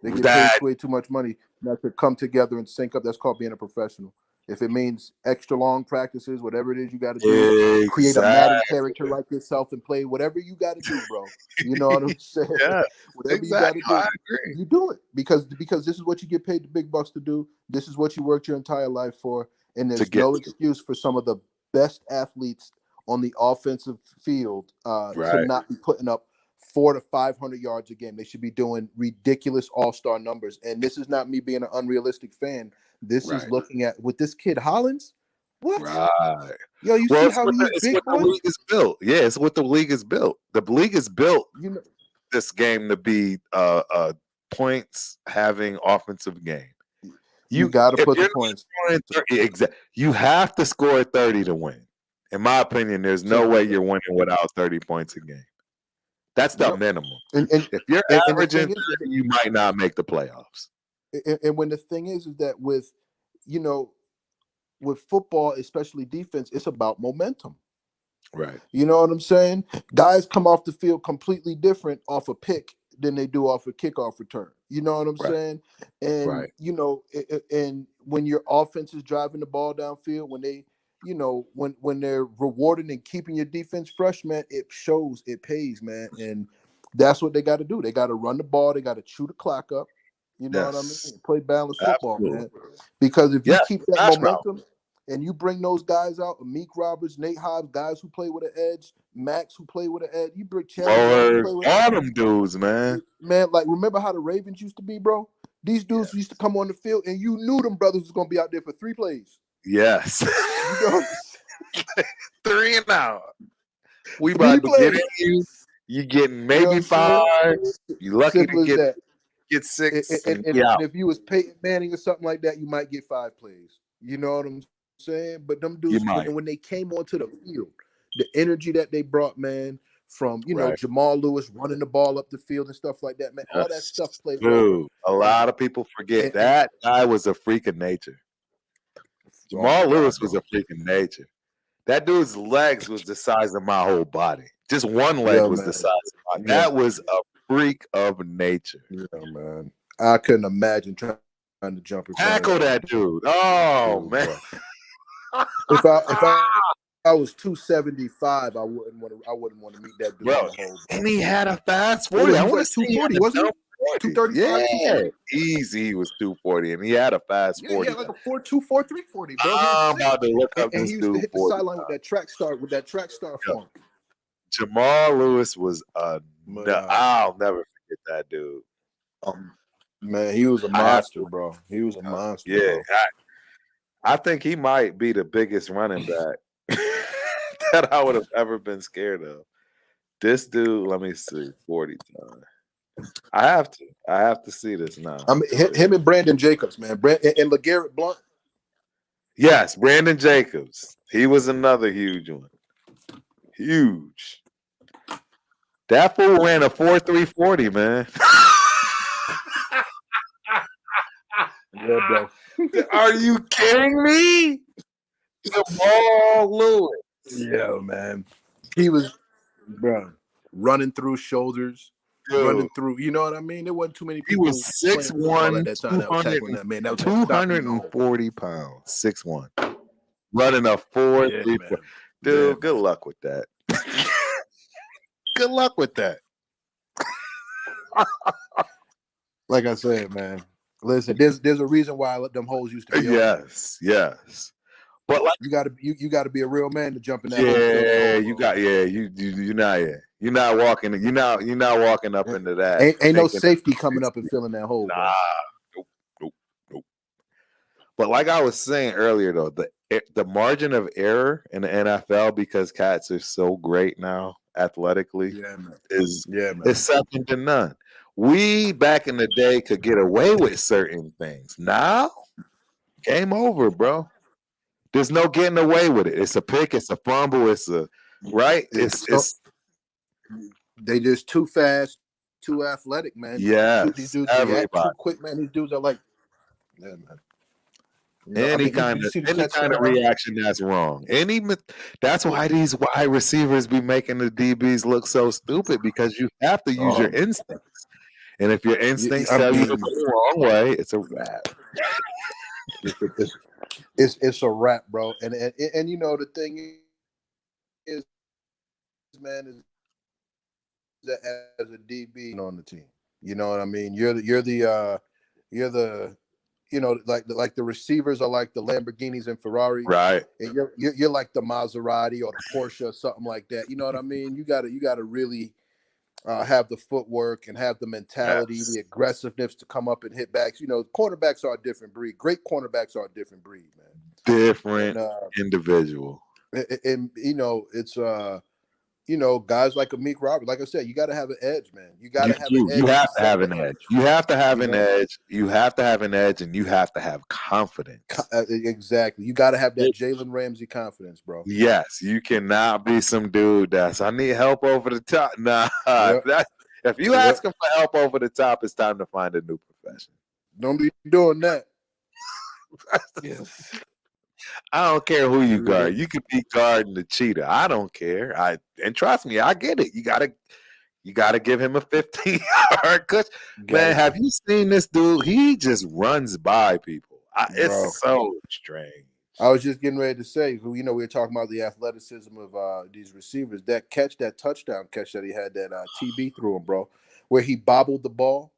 They get paid that way too much money not to come together and sync up. That's called being a professional. If it means extra long practices, whatever it is you got to do, create a Madden character like yourself and play whatever you got to do, bro. You know what I'm saying? Yeah, Whatever you got exactly. to do, I agree. you do it because this is what you get paid the big bucks to do. This is what you worked your entire life for, and there's no excuse for some of the best athletes on the offensive field to not be putting up 400 to 500 yards a game. They should be doing ridiculous all-star numbers. And this is not me being an unrealistic fan. This is looking at with this kid Hollins. What? Right. Yo, you see how he is it's big, what boy? the league is built. Yeah, it's what the league is built. The league is built this game to be points having offensive game. You got to put the points. You have to score 30 to win. In my opinion, there's no way you're winning without 30 points a game. That's the minimum. And if you're averaging 30, you might not make the playoffs. And when the thing is that with football, especially defense, it's about momentum. Right. You know what I'm saying? Guys come off the field completely different off a pick than they do off a kickoff return. You know what I'm saying? And and when your offense is driving the ball downfield, when they when they're rewarding and keeping your defense fresh, man, it shows, it pays, man. And that's what they got to do. They got to run the ball. They got to chew the clock up. You know what I mean? Play balanced football, man. Because if you keep that momentum and you bring those guys out, Meek Roberts, Nate Hobbs, guys who play with an edge, Max who play with an edge, you bring Chandler, all them dudes, man. Man, like remember how the Ravens used to be, bro? These dudes used to come on the field and you knew them brothers was gonna be out there for 3 plays. Yes. You know? 3 and out. We about to get in you. You getting maybe 5. You lucky to get 6. And if you was Peyton Manning or something like that, you might get 5 plays. You know what I'm saying? But them dudes, when they came onto the field, the energy that they brought, man, from Jamal Lewis running the ball up the field and stuff like that, man, all that stuff played. Dude, a lot of people forget that guy was a freak of nature. Jamal Lewis was a freak of nature. That dude's legs was the size of my whole body. Just one leg was the size of my body. That was a freak of nature. Yeah, man. I couldn't imagine trying to jump. Tackle that dude. Oh, man. If I was 275, I wouldn't want to meet that dude. Bro, and he had a fast 40. I want to see 240, wasn't it? 235. Yeah, easy. He was 240, and he had a fast 40. Yeah, like a 4.24, 340, bro. I'm about to look up this dude. He used to hit the sideline with that track star form. Jamal Lewis was I'll never forget that dude. Man, he was a monster, bro. He was a monster. Yeah, bro. I think he might be the biggest running back that I would have ever been scared of. This dude, let me see, 40 times. I have to see this now. I mean, him and Brandon Jacobs, man. And LeGarrette Blount. Yes, Brandon Jacobs. He was another huge one. Huge. That fool ran a 4.340, man. Yeah, bro. Are you kidding me? Jamal Lewis. Yeah, man. He was, bro, running through shoulders. Dude. Running through, you know what I mean? There wasn't too many people. He was 6'1", at that time that was tackling that, man. That was 240 pounds, 6'1", running a 4.3. Dude, good luck with that. Good luck with that. Like I said, man. Listen, there's a reason why them hoes used to be. Yes. But like you gotta be a real man to jump in that. You're not walking up into that. Ain't no safety coming up and filling that hole. Nah, nope. But like I was saying earlier, though, the margin of error in the NFL, because cats are so great now athletically, is second to none. We back in the day could get away with certain things. Now, game over, bro. There's no getting away with it. It's a pick, it's a fumble, it's they just too fast, too athletic, man. Yeah, these dudes are too quick, man. These dudes are like, yeah, man. You know, I mean, did you see the Any catch kind of that? reaction that's wrong. That's why these wide receivers be making the DBs look so stupid because you have to use your Um, instincts. And if your instincts I tell you to mean, go the wrong way, it's a wrap. it's a wrap, bro. And you know the thing is, man, is that as a DB on the team, you know what I mean. You're the like the receivers are like the Lamborghinis and Ferraris, Right. and you're like the Maserati or the Porsche or something like that. You know what I mean? You gotta really have the footwork and have the mentality, Yes. the aggressiveness to come up and hit backs. You know, quarterbacks are a different breed. Great cornerbacks are a different breed, man. Different And individual. and you know, it's guys like a Meek Robert. Like I said, you got to have an edge, man. You got You to have an do. You edge to have to set have the an edge. You have to have you an know edge. You have to have an edge, and you have to have confidence. exactly. You got to have that Jalen Ramsey confidence, bro. Yes, you cannot be some dude that's I need help over the top. Nah, Yep, if you yep. asking for help over the top, it's time to find a new profession. Don't be doing that. Yes. I don't care who you Yeah. guard. You could be guarding the cheetah. I don't care. And trust me, I get it. You gotta give him a 15-yard cut. Man, have you seen this dude? He just runs by people. Bro. It's so strange. I was just getting ready to say, we were talking about the athleticism of these receivers. That touchdown catch that he had, that TB threw him, bro, where he bobbled the ball.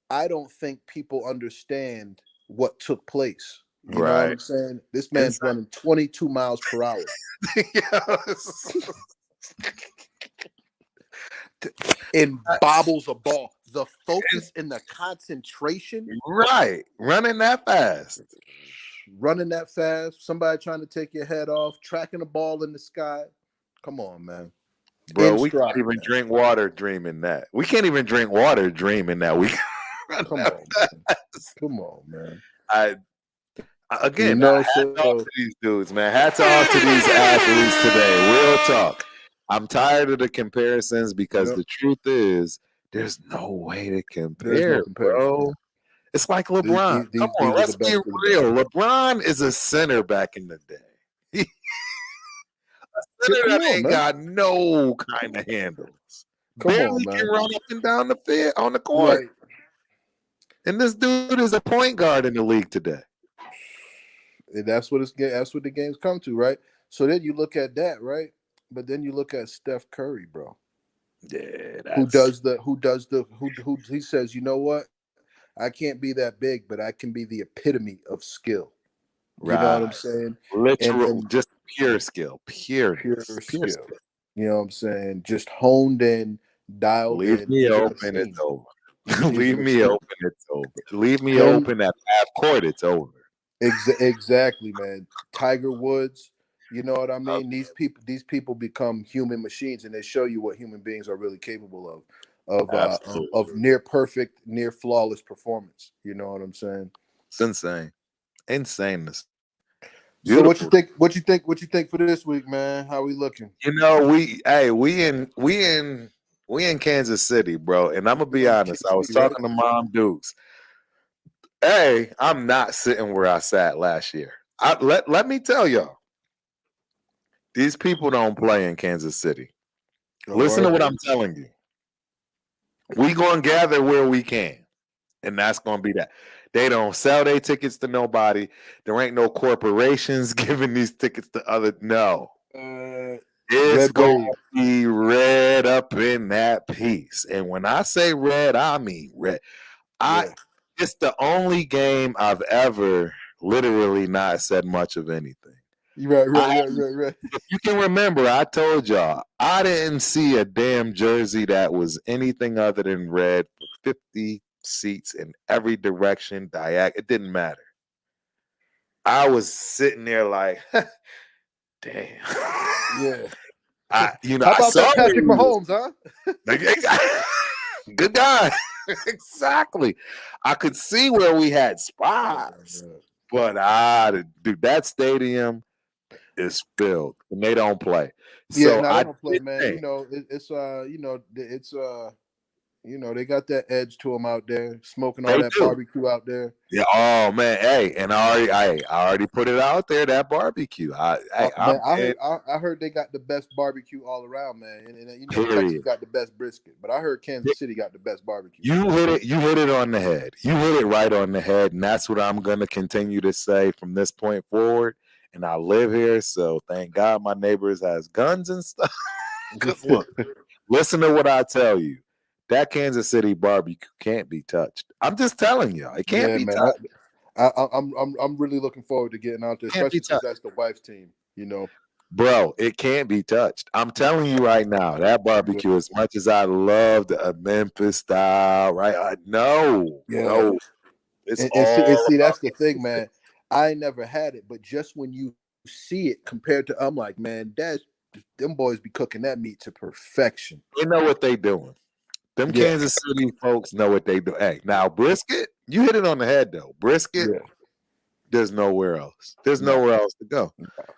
I don't think people understand what took place. You know what Right. I'm saying? This man's running 22 miles per hour. Yes. And bobbles a ball. The focus and the concentration. Right. Running that fast. Somebody trying to take your head off, tracking a ball in the sky. Come on, man. Bro, we can't even drink water dreaming that. We can't even drink water dreaming that. We Come on, man. Come on, man. Again, hats off to these dudes, man. Hats off to these athletes today. Real talk. I'm tired of the comparisons because the truth is there's no way to compare, bro. It's like LeBron. Come on, let's be real. LeBron is a center back in the day. A center that ain't got no kind of handles. Barely can run up and down the field on the court. Right. And this dude is a point guard in the league today. And that's what the games come to, right? So then you look at that, right? But then you look at Steph Curry, bro. Yeah, he says, you know what? I can't be that big, but I can be the epitome of skill. You know what I'm saying? Literal, just pure skill. Pure skill. You know what I'm saying? Just honed in, dialed in. Leave me open, it's over. Leave me open, it's over. Leave me open at half court, it's over. Exactly, man. Tiger Woods, you know what I mean? These people become human machines, and they show you what human beings are really capable of near perfect, near flawless performance. You know what I'm saying? It's insane. Insane. So what you think? What you think for this week, man? How we looking? You know, we in Kansas City, bro. And I'm gonna be honest. I was talking to Mom Dukes. Hey, I'm not sitting where I sat last year. Let me tell y'all. These people don't play in Kansas City. Listen to what I'm telling you. We gonna gather where we can, and that's gonna be that. They don't sell their tickets to nobody. There ain't no corporations giving these tickets to other. No, it's gonna be red up in that piece. And when I say red, I mean red. It's the only game I've ever literally not said much of anything. Right. If you can remember, I told y'all I didn't see a damn jersey that was anything other than red for 50 seats in every direction. It didn't matter. I was sitting there like, damn. Yeah. How about that Patrick Mahomes, huh? Good guy. Exactly. I could see where we had spots, but dude, that stadium is filled and they don't play. Yeah, no, they don't play, man. You know, it's they got that edge to them out there, smoking all They that do. barbecue out there. Yeah. Oh man. Hey, and I already put it out there. That barbecue. Man, I'm I in. heard I heard they got the best barbecue all around, man. And Texas Period. got the best brisket, but I heard Kansas City got the best barbecue. You hit it. You hit it on the head. You hit it right on the head, and that's what I'm gonna continue to say from this point forward. And I live here, so thank God my neighbors has guns and stuff. Because look, listen to what I tell you. That Kansas City barbecue can't be touched. I'm just telling you, it can't Yeah, be man. touched. I'm really looking forward to getting out there, Can't be especially since touched. that's the wife's team. Bro, it can't be touched. I'm telling you right now, that barbecue, as much as I love the Memphis style, right? Yeah. No, it's And all see, about that's the thing, man. I never had it, but just when you see it compared to, I'm like, man, them boys be cooking that meat to perfection. they know what they doing. Them Yeah, Kansas City folks know what they do. Hey, now brisket, you hit it on the head though. Brisket, yeah. there's nowhere else. There's No, nowhere else to go.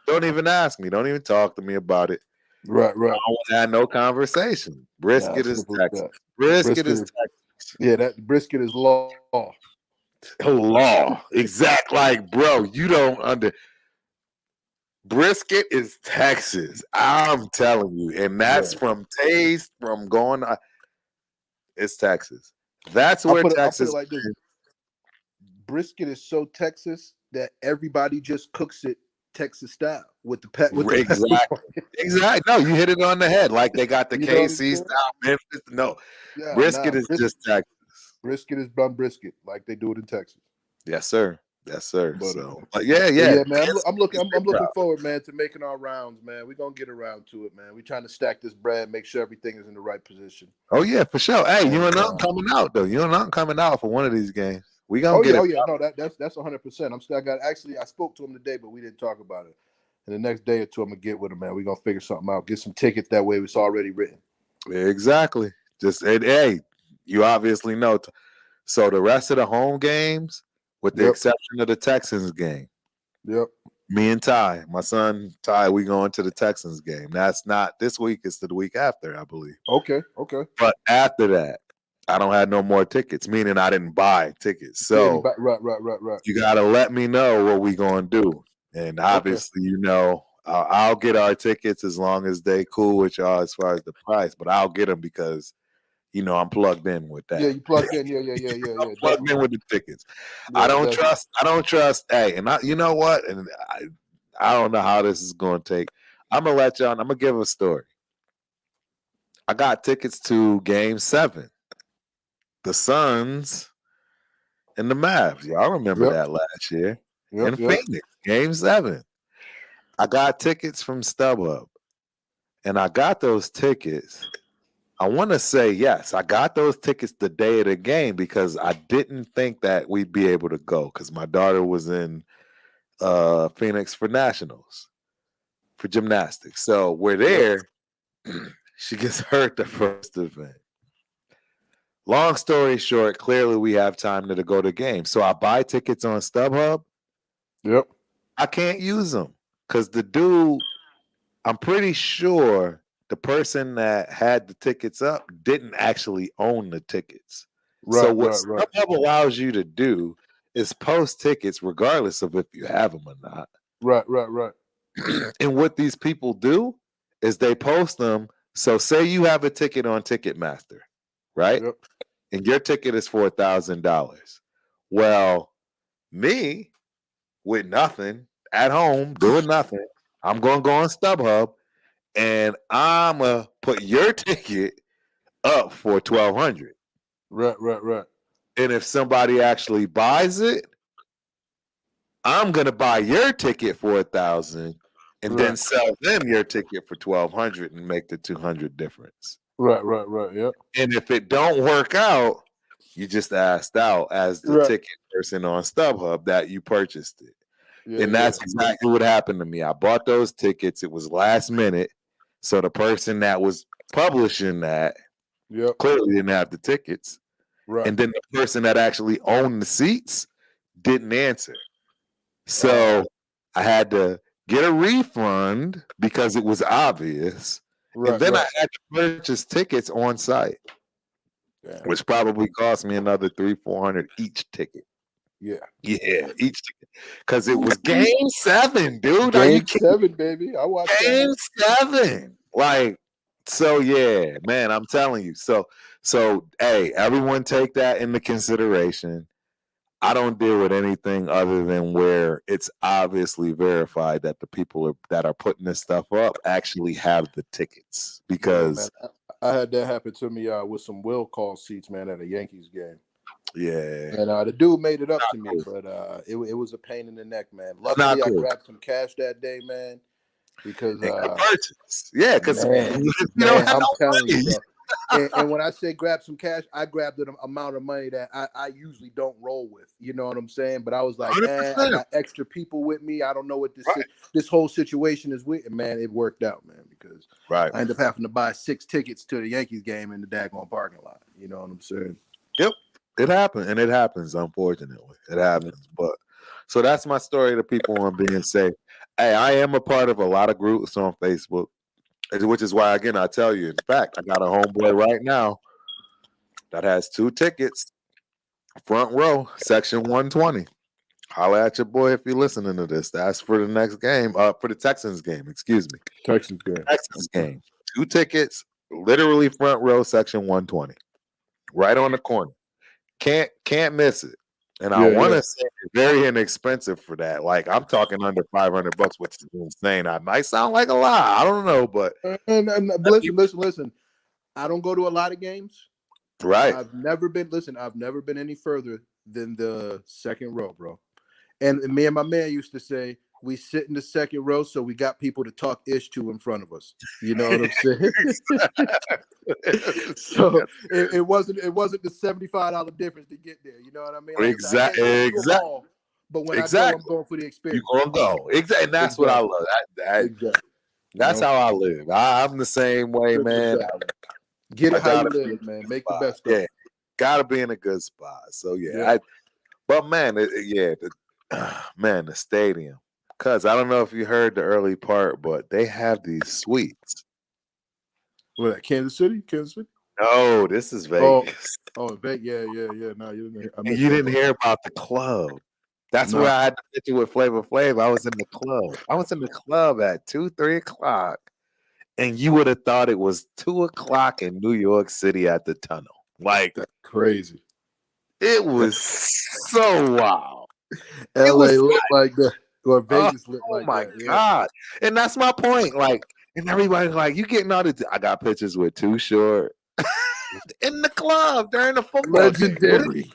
Don't even ask me. Don't even talk to me about it. right, I right. don't want to have no conversation. Nah, Brisket is simple as Texas. that. Brisket Brisket is is, Texas. yeah, that brisket is law. Oh, law. Exact. Like, bro, you don't under. Brisket is Texas. I'm telling you. And that's Yeah. from taste, from going. It's Texas. That's I'll where put it. I'll put it Texas. like this: brisket is so Texas that everybody just cooks it Texas style with the peppers. Exactly. Exactly. No, you hit it on the head. Like they got the You know what I'm KC saying? style Memphis. No, Yeah, nah. brisket is just Texas. Brisket is done brisket like they do it in Texas. Yes, sir. Yes, sir. But So, but yeah, but yeah. yeah, man, I'm Proud. looking forward, man, to making our rounds, man. We're gonna get around to it, man. We're trying to stack this bread, make sure everything is in the right position. Oh yeah, for sure. Hey, you And and I'm coming out though. You and I'm coming out for one of these games. We gonna oh get yeah, it. no, that's 100%. I'm still got actually I spoke to him today, but we didn't talk about it. And the next day or two, I'm gonna get with him, man. We're gonna figure something out, get some tickets that way it's already written. Exactly. Just hey, you obviously know. So the rest of the home games, with the Yep, exception of the Texans game, yep. me and Ty, my son Ty, we going to the Texans game. That's not this week, it's the week after, I believe. Okay, okay. But after that, I don't have no more tickets, meaning I didn't buy tickets. Yeah, So right. you gotta let me know what we gonna do. And Okay. obviously, I'll get our tickets as long as they cool with y'all as far as the price, but I'll get them because I'm plugged in with Yeah, that. you plugged in. Yeah, I'm plugged in definitely. with the tickets. I Yeah, don't definitely. trust. I don't trust. Hey, and you know what? And I don't know how this is going to take. I'm gonna let y'all. I'm gonna give a story. I got tickets to Game 7, the Suns and the Mavs. Y'all remember Yep, that last year in yep. Phoenix, Game 7. I got tickets from StubHub, and I got those tickets. I want to say yes. I got those tickets the day of the game because I didn't think that we'd be able to go because my daughter was in Phoenix for nationals for gymnastics. So we're Yep. there. She gets hurt the first event. Long story short, clearly we have time to go to game. So I buy tickets on StubHub. Yep. I can't use them because the dude, I'm pretty sure the person that had the tickets up didn't actually own the tickets. So what Right. StubHub allows you to do is post tickets regardless of if you have them or not. Right. And what these people do is they post them. So say you have a ticket on Ticketmaster, right? Yep. And your ticket is for $1,000. Well, me with nothing at home doing nothing, I'm gonna go on StubHub and I'm gonna put your ticket up for 1,200. Right. And if somebody actually buys it, I'm gonna buy your ticket for 1,000 and then Right. sell them your ticket for 1,200 and make the 200 difference. Right. Yep. And if it don't work out, you just asked out as the Right. ticket person on StubHub that you purchased it. And Yeah. that's exactly what happened to me. I bought those tickets. It was last minute. So the person that was publishing that Yep. clearly didn't have the tickets. Right. And then the person that actually owned the seats didn't answer. So I had to get a refund because it was obvious. And then I Right. had to purchase tickets on site. which probably cost me another $300-400 each ticket. Yeah, each ticket, because it was Game 7, dude. Are you Game kidding? 7, baby. I watched Game that. 7, like. So yeah, man, I'm telling you. So hey, everyone take that into consideration. I don't deal with anything other than where it's obviously verified that the people that are putting this stuff up actually have the tickets. Because I had that happen to me with some will call seats, man, at a Yankees game. yeah, And the dude made it up to me, but it was a pain in the neck, man. Luckily, I grabbed some cash that day, man, because purchase. Yeah, because you don't have I'm no telling money. you, bro. And when I say grab some cash, I grabbed an amount of money that I usually don't roll with. You know what I'm saying? But I was like, 100%. I got extra people with me. I don't know what this whole situation is with. And man, it worked out, man, because I ended up having to buy 6 tickets to the Yankees game in the daggone parking lot. You know what I'm saying? Yep. It happened, and it happens, unfortunately. It happens. But so that's my story to people on being safe. Hey, I am a part of a lot of groups on Facebook, which is why, again, I tell you, in fact, I got a homeboy right now that has 2 tickets, front row, section 120. Holla at your boy if you're listening to this. That's for the next game, for the Texans game, excuse me. Texans game. 2 tickets, literally front row, section 120. Right on the corner. Can't miss it. And I want to say it's very inexpensive for that. Like I'm talking under $500, which is insane. I might sound like a lot. I don't know, but listen. I don't go to a lot of games. Right. I've never been any further than the second row, bro. And me and my man used to say, we sit in the second row, so we got people to talk ish to in front of us. You know what I'm saying? So it wasn't the $75 difference to get there. You know what I mean? Like Exactly. But when I go, I'm going for the experience. You're gonna go. Exactly. And that's what I love. That's how I live. I'm the same way, man. Get it how you live, man. Make the best of it. Gotta be in a good spot. So but man, man, the stadium. Cause I don't know if you heard the early part, but they have these suites. What, Kansas City? No, this is Vegas. Vegas. Yeah. No, you didn't hear about the club. That's where I had to picture with Flavor Flav. I was in the club. I was in the club at 2-3 o'clock, and you would have thought it was 2 o'clock in New York City at the tunnel. Like that's crazy. It was so wild. LA looked like that. Or Vegas looked like that. Oh my God. And that's my point. Like, and everybody's like, you getting all the I got pictures with Too Short in the club during the football Legendary. Game.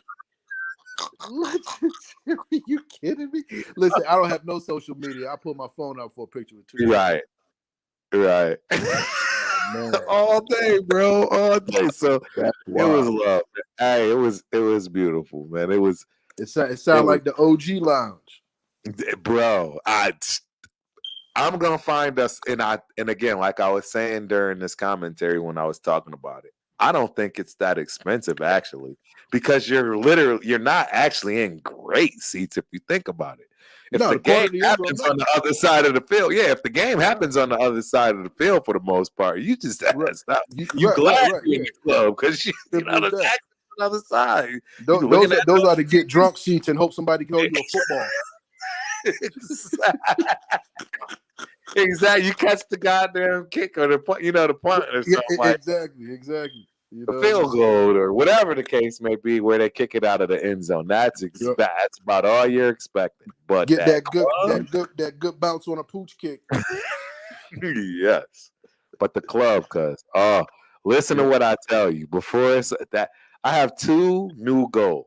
Legendary. You kidding me? Listen, I don't have no social media. I pull my phone out for a picture with Too Short. Right. All day, bro. All day. So it was love. Hey, it was beautiful, man. It sounded like the OG lounge. Bro, I'm gonna find us, and again, like I was saying during this commentary when I was talking about it, I don't think it's that expensive actually, because you're not actually in great seats if you think about it. If the game happens on the other side of the field, if the game happens on the other side of the field for the most part, you just stop. You're glad you're in the club because you know the other side. Those are the get drunk seats and hope somebody throw you a football. Exactly. You catch the goddamn kick or the punt, the punt or something like exactly. The field goal or whatever the case may be, where they kick it out of the end zone. That's about all you're expecting. But get that good bounce on a pooch kick. Yes, but the club, listen to what I tell you. Before it's that, I have 2 new goals.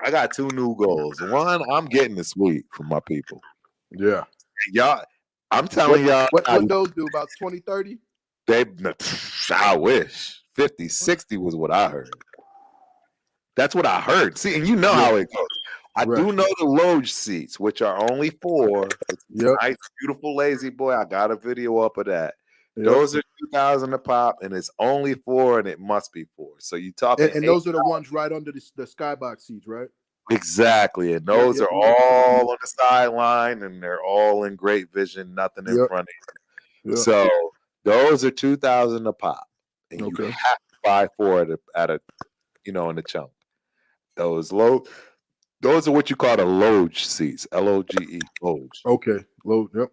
I got 2 new goals. One, I'm getting the suite for my people. Yeah, y'all. I'm telling y'all. What those do? About 20, 30? I wish 50, 60 was what I heard. That's what I heard. See, and you know how it goes. I do know the loge seats, which are only 4. It's nice, beautiful, lazy boy. I got a video up of that. Those are $2,000 a pop, and it's only 4, and it must be 4. So you talking, and those are the ones right under the skybox seats, right? Exactly, and those are all on the sideline, and they're all in great vision, nothing in front of you. So those are $2,000 a pop, and you 5'4" at a in the chunk. Those those are what you call the loge seats, Loge, loge. Okay. Low. Yep.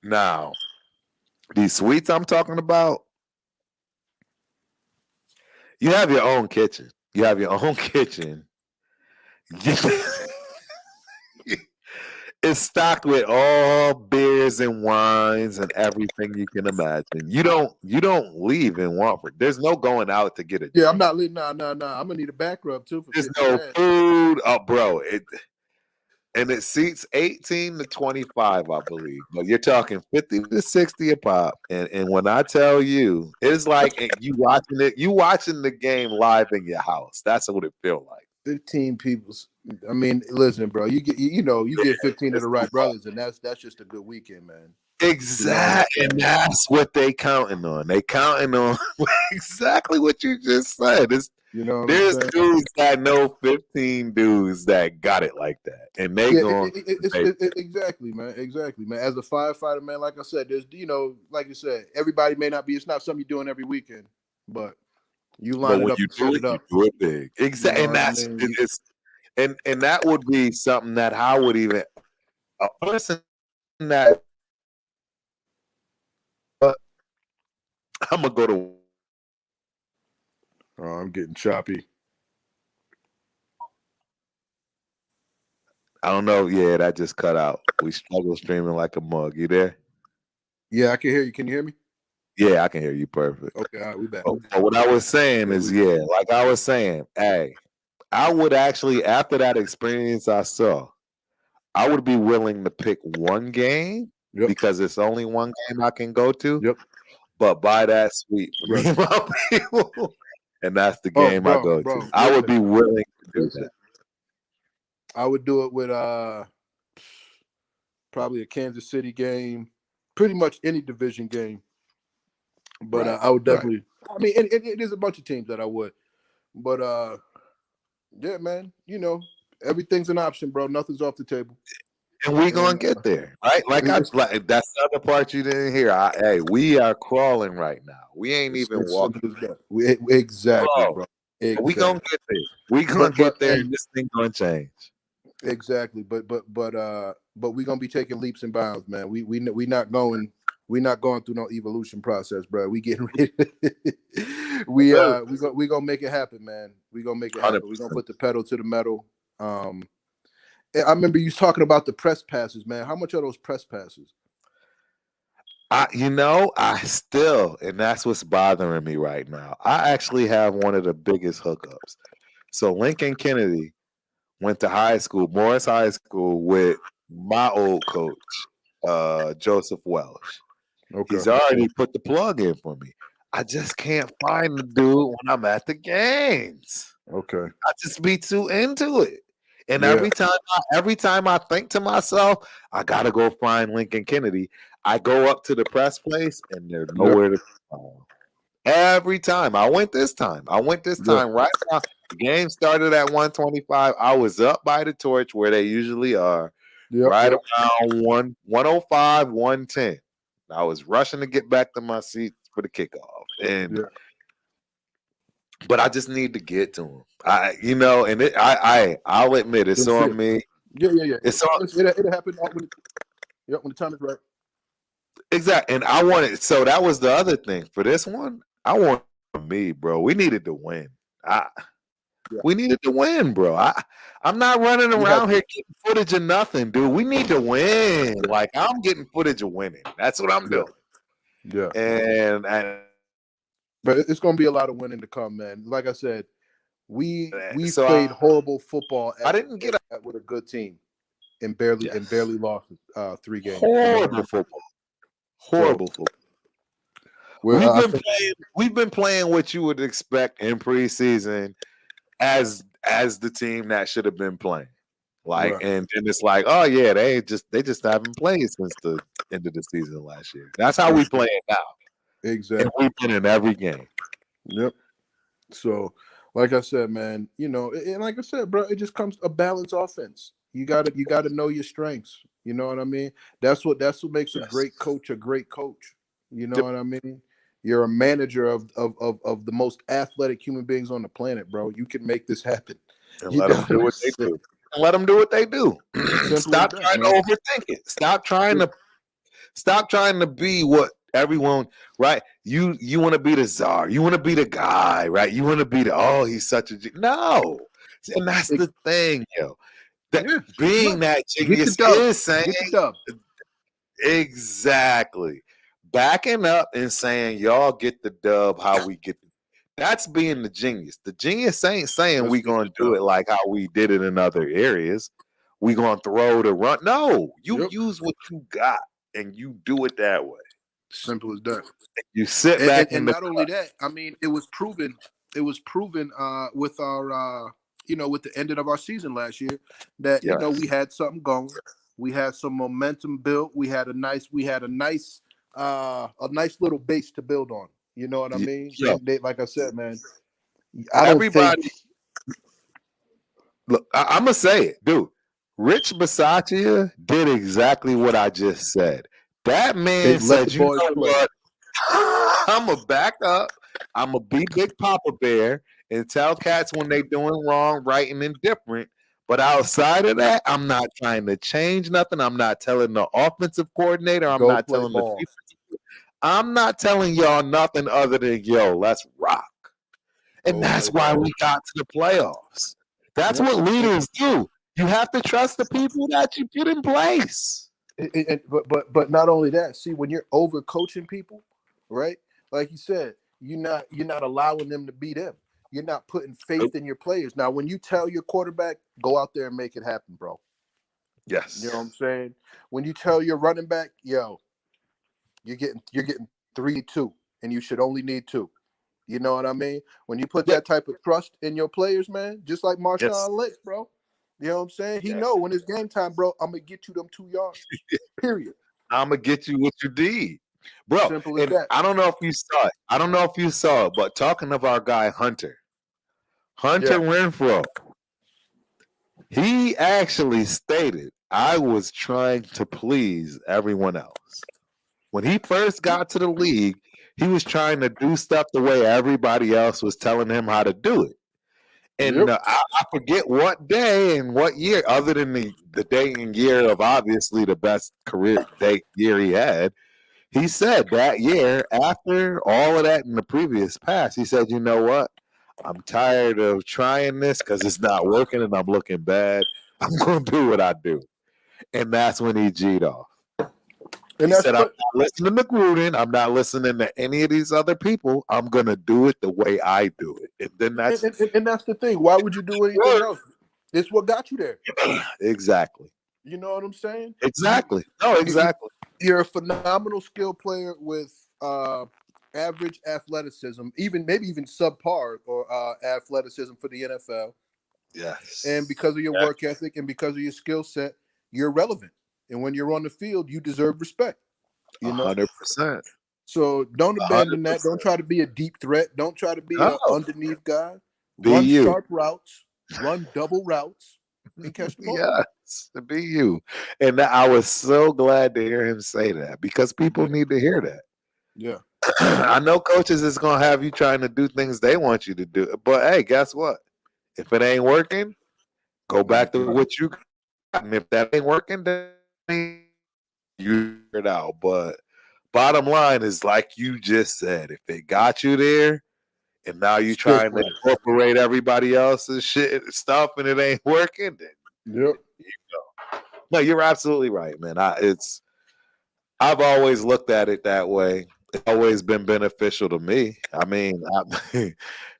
Now, these suites I'm talking about, you have your own kitchen. You have your own kitchen. It's stocked with all beers and wines and everything you can imagine. You don't leave in Watford. There's no going out to get a Yeah, I'm drink. not leaving. Nah. I'm gonna need a back rub too for There's 50 no grand. food. Oh, bro. And it seats 18 to 25, I believe. But you're talking 50 to 60 a pop. And when I tell you, it's like you watching the game live in your house. That's what it feels like. 15 people. I mean, listen, bro. You get 15 of It's the right brothers, and that's just a good weekend, man. You know what I'm exactly, and saying? that's what they counting on. They counting on exactly what you just said. You know what I'm There's saying? dudes that know 15 dudes that got it like that, and they Yeah, going. exactly, man. Exactly, man. As a firefighter, man, like I said, there's like you said, everybody may not be. It's not something you're doing every weekend, but you But line it when up you and set it you up. do it big. You Exactly, know and what I that's mean? it's and that would be something that I would even a person that I'm gonna go to. Oh, I'm getting choppy. I don't know. Yeah, that just cut out. We struggle streaming like a mug. You there? Yeah, I can hear you. Can you hear me? Yeah, I can hear you perfect. Okay, all right, we back. But what I was saying Yeah, is, yeah, like I was saying, hey, I would actually, after that experience I saw, I would be willing to pick one game Yep. because it's only one game I can go to, Yep. but buy that suite for me Right. and my people. And that's the Oh, game I go bro, to. I would listen, be willing to do listen. that. I would do it with probably a Kansas City game, pretty much any division game. But Right, I would right. definitely. I mean, it is a bunch of teams that I would. But yeah, man. Everything's an option, bro. Nothing's off the table. And we And gonna get there, right? it's Like that's the other part you didn't hear. Hey, we are crawling right now. We ain't even it's simple walking. as that. Exactly, Bro, bro. we gonna Exactly. get there. We gonna But get there, hey, and this thing gonna change. exactly. But we're gonna be taking leaps and bounds, man. We not going through no evolution process, bro. We getting ready. We gonna make it happen, man. We gonna make it happen. We gonna 100%. put the pedal to the metal. I remember you talking about the press passes, man. How much are those press passes? I still, and that's what's bothering me right now. I actually have one of the biggest hookups. So Lincoln Kennedy went to high school, Morris High School, with my old coach, Joseph Welsh. Okay. He's already put the plug in for me. I just can't find the dude when I'm at the games. Okay. I just be too into it. And Yeah. every time I think to myself, I gotta go find Lincoln Kennedy. I go up to the press place and they're Yeah. nowhere to be found. Every time. I went this time. Yeah. Right now. The game started at 125. I was up by the torch where they usually are, Yep. right Yep. around 105, 110. I was rushing to get back to my seat for the kickoff. Yeah. But I just need to get to him. I'll admit it's on Sincere. me. Yeah. It's on It happened when the time is right. exactly. And I wanted so that was the other thing. For this one, I want me, bro. We needed to win. I Yeah. we needed to win, bro. I'm not running We had around to. here getting footage of nothing, dude. We need to win. Like I'm getting footage of winning. That's what I'm Yeah. doing. Yeah. And But it's gonna be a lot of winning to come, man. Like I said, we so played horrible football I didn't get with a good team and barely yes. lost 3 games. Horrible football. So Horrible football. we're I think We've been playing what you would expect in preseason as the team that should have been playing. Like right. and then it's like, oh yeah, they just haven't played since the end of the season last year. That's how we play it now. And Exactly. we've been in every game. Yep. So like I said, man, and like I said, bro, it just comes a balanced offense. You gotta know your strengths. You know what I mean? That's what makes a Yes. great coach a great coach. You know Yep. what I mean? You're a manager of the most athletic human beings on the planet, bro. You can make this happen. And You let them know do what I'm what they saying? do. And let them do what they do. Simple as Stop that, trying man. to overthink it. Stop trying to be what everyone, right? You want to be the czar. You want to be the guy, right? You want to be the he's such a no. And that's the thing, yo. That Yeah, being look, that get the genius dub. is saying Get the dub. exactly. Backing up and saying, y'all get the dub how we get the that's being the genius. The genius ain't saying Let's we get the gonna do dub. it like how we did it in other areas. We gonna throw the run. No, you Yep. use what you got and you do it that way. Simple as that. You sit And, back and, in and the not only that, I mean, it was proven. It was proven with our with the ending of our season last year that we yes. had something going. We had some momentum built. We had a nice little base to build on. You know what I mean? Yo, They like I said, man. I don't think everybody look, I'm gonna say it, dude. Rich Bisaccia did exactly what I just said. That they man let the said, you boys know play. what? I'm gonna back up. I'm gonna be Big Papa Bear and tell cats when they doing wrong, right, and indifferent. But outside of that, I'm not trying to change nothing. I'm not telling the offensive coordinator. I'm Go not play telling the ball. defensive. I'm not telling y'all nothing other than yo, let's rock. And Go that's play why ball. we got to the playoffs. That's Yep. what leaders do. You have to trust the people that you put in place. But not only that. See, when you're over coaching people, right? Like you said, you're not allowing them to be them. You're not putting faith in your players. Now, when you tell your quarterback, go out there and make it happen, bro. You know what I'm Yes. saying? When you tell your running back, yo, you're getting 3-2, and you should only need 2. You know what I mean? When you put Yeah. that type of trust in your players, man, just like Yes. Marshawn Lynch, bro. You know what I'm saying? He Yeah. know when it's game time, bro. I'm gonna get you them 2 yards. Period. I'm gonna get you what you need, bro. Simple as And that. I don't know if you saw it. I don't know if you saw it, but talking of our guy Hunter Yeah. Renfro, he actually stated, "I was trying to please everyone else." When he first got to the league, he was trying to do stuff the way everybody else was telling him how to do it. And Yep. I forget what day and what year, other than the day and year of obviously the best career day year he had. He said that year, after all of that in the previous past, he said, you know what? I'm tired of trying this because it's not working and I'm looking bad. I'm going to do what I do. And that's when he G'd off. And He that's said, I'm what not listening to Gruden. I'm not listening to any of these other people. I'm going to do it the way I do it. And then that's and that's the thing. Why would you do anything else? It's what got you there. exactly. You know what I'm saying? Exactly. No, exactly. You're a phenomenal skill player with average athleticism, maybe even subpar or athleticism for the NFL. And Yes. because of your Yeah. work ethic and because of your skill set, you're relevant. And when you're on the field, you deserve respect. You know, 100%. so don't abandon that. 100%. Don't try to be a deep threat. Don't try to be No. a underneath guy. Be Run you. sharp routes, run double routes, and catch the ball. Yes, to be you. And I was so glad to hear him say that because people need to hear that. Yeah. I know coaches is going to have you trying to do things they want you to do. But hey, guess what? If it ain't working, go back to what you got. And if that ain't working, then you figure it out. But bottom line is, like you just said, if it got you there, and now you Stick trying to with it. incorporate everybody else's shit and stuff, and it ain't working, then Yep. you go. No, you're absolutely right, man. I've always looked at it that way. It's always been beneficial to me. I mean, the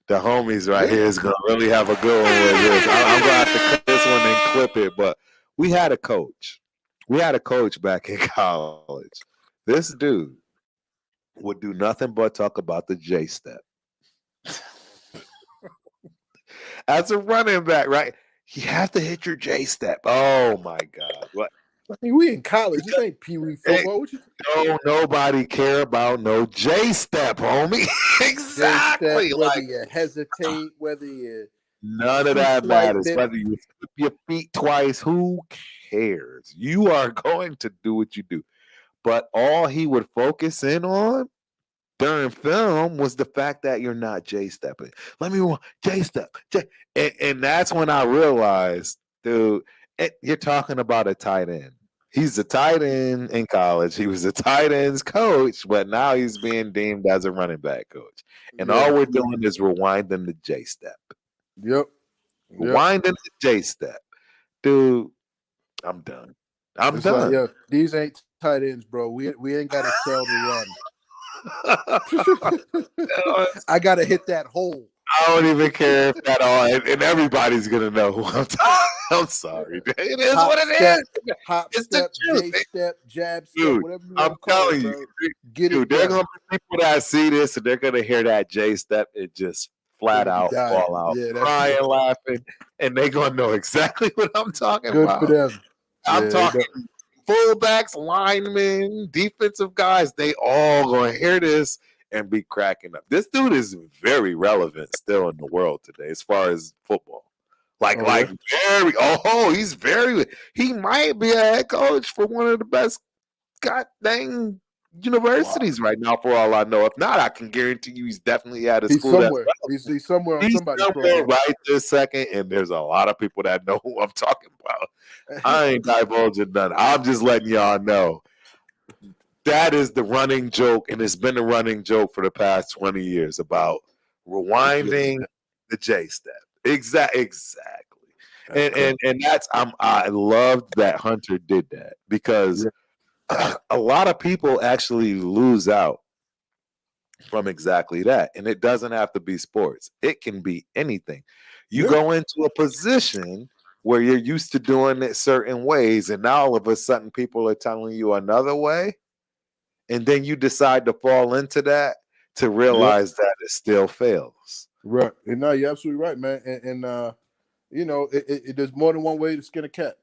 homies right Yeah. here is gonna really have a good one with this. I'm gonna have to cut this one and clip it. But we had a coach. We had a coach back in college. This dude would do nothing but talk about the J step. As a running back, right? You have to hit your J step. Oh my God. What? I mean, we in college. This ain't Pee Wee Hey, football. What you no, nobody care about no J step, homie. J step, Exactly. whether Like you hesitate, whether you none of two that swipe matters. it. Whether you flip your feet twice, who cares? You are going to do what you do. But all he would focus in on during film was the fact that you're not J stepping. Let me J step, and that's when I realized, dude, you're talking about a tight end. He's a tight end in college. He was a tight ends coach, but now he's being deemed as a running back coach. And all Yeah. we're doing is rewinding the J step. Yep. Rewinding the J step. Dude, I'm done. I'm It's like, done. yeah, these ain't tight ends, bro. We ain't got to sell to run. I got to hit that hole. I don't even care if that all, and everybody's gonna know who I'm talking. I'm sorry. It is Hop what it step, is. hop It's step, the truth. J step, jab step, Dude, whatever you I'm want to call telling it, you, bro. Get dude, it there are done. gonna be people that see this and they're gonna hear that J step and just flat They're gonna be out dying. fall out, Yeah, crying, laughing, and they're gonna know exactly what I'm talking good for about. them. I'm Yeah, talking fullbacks, linemen, defensive guys. They all gonna hear this and be cracking up. This dude is very relevant still in the world today as far as football. Like very. Oh, he's very. He might be a head coach for one of the best god dang universities right now, for all I know. If not, I can guarantee you he's definitely at a he's school that's somewhere. He's somewhere on he's somebody's somewhere program. right this second, and there's a lot of people that know who I'm talking about. I ain't divulging none. I'm just letting y'all know that is the running joke, and it's been a running joke for the past 20 years about rewinding the J step. Exactly. And that's I loved that Hunter did that because a lot of people actually lose out from exactly that. And it doesn't have to be sports. It can be anything. You go into a position where you're used to doing it certain ways, and now all of a sudden people are telling you another way, and then you decide to fall into that to realize that it still fails. Right. And no, you're absolutely right, man. And you know, there's more than one way to skin a cat.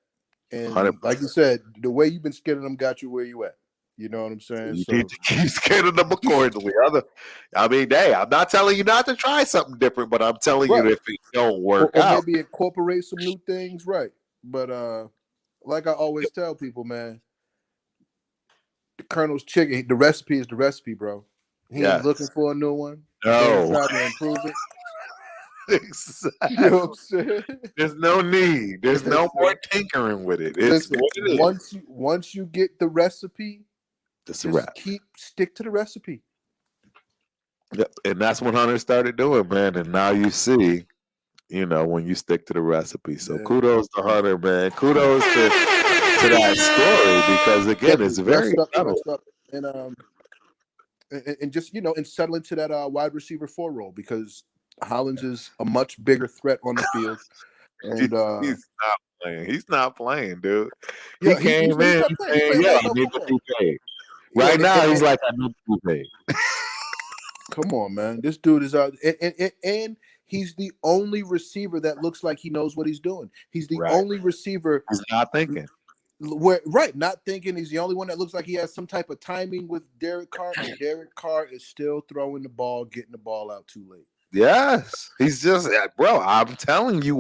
And 100%. like you said, the way you've been skinning them got you where you at. You know what I'm saying? You So need to keep scanning them accordingly. Hey, I'm not telling you not to try something different, but I'm telling you if it don't work or out. maybe incorporate some new things, right? But like I always tell people, man, the Colonel's chicken, the recipe is the recipe, bro. He ain't looking for a new one. He ain't trying to improve it. Exactly. You know what I'm saying? There's no need. There's no more tinkering with it. It's Listen, what it is. once you get the recipe, That's a wrap. stick to the recipe. Yep. And that's what Hunter started doing, man. And now you see, when you stick to the recipe. So kudos to Hunter, man. Kudos to that story because again, it's very rest up, and just and settle into that wide receiver 4 role because Hollins is a much bigger threat on the field. And he's not playing. He's not playing, dude. Yeah, he came in saying, "Yeah, I need to be paid." Right now, he's like, "I need to be paid." Come on, man. This dude is out, and he's the only receiver that looks like he knows what he's doing. He's the only receiver. He's not thinking. Not thinking. He's the only one that looks like he has some type of timing with Derek Carr, and Derek Carr is still throwing the ball, getting the ball out too late. Yes, he's just, bro. I'm telling you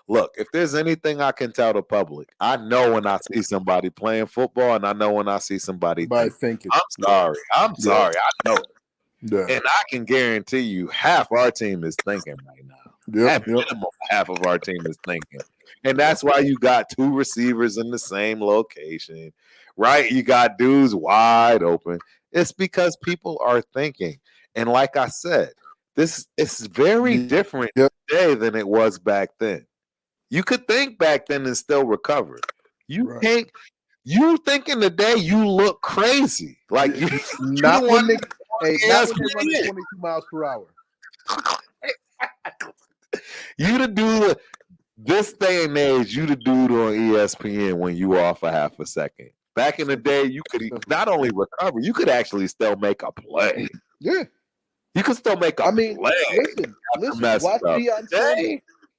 Look, if there's anything I can tell the public, I know when I see somebody playing football, and I know when I see somebody thinking. I'm sorry. I know. Yeah. And I can guarantee you, half our team is thinking right now. Half of our team is thinking. And that's why you got 2 receivers in the same location, right? You got dudes wide open. It's because people are thinking. And like I said, this is very different today than it was back then. You could think back then and still recover. You think today you look crazy. Like you not when they not when they're running 22 miles per hour. You the dude this day and age, you the dude on ESPN when you off a half a second. Back in the day, you could not only recover, you could actually still make a play. Yeah. You could still make a play. Listen,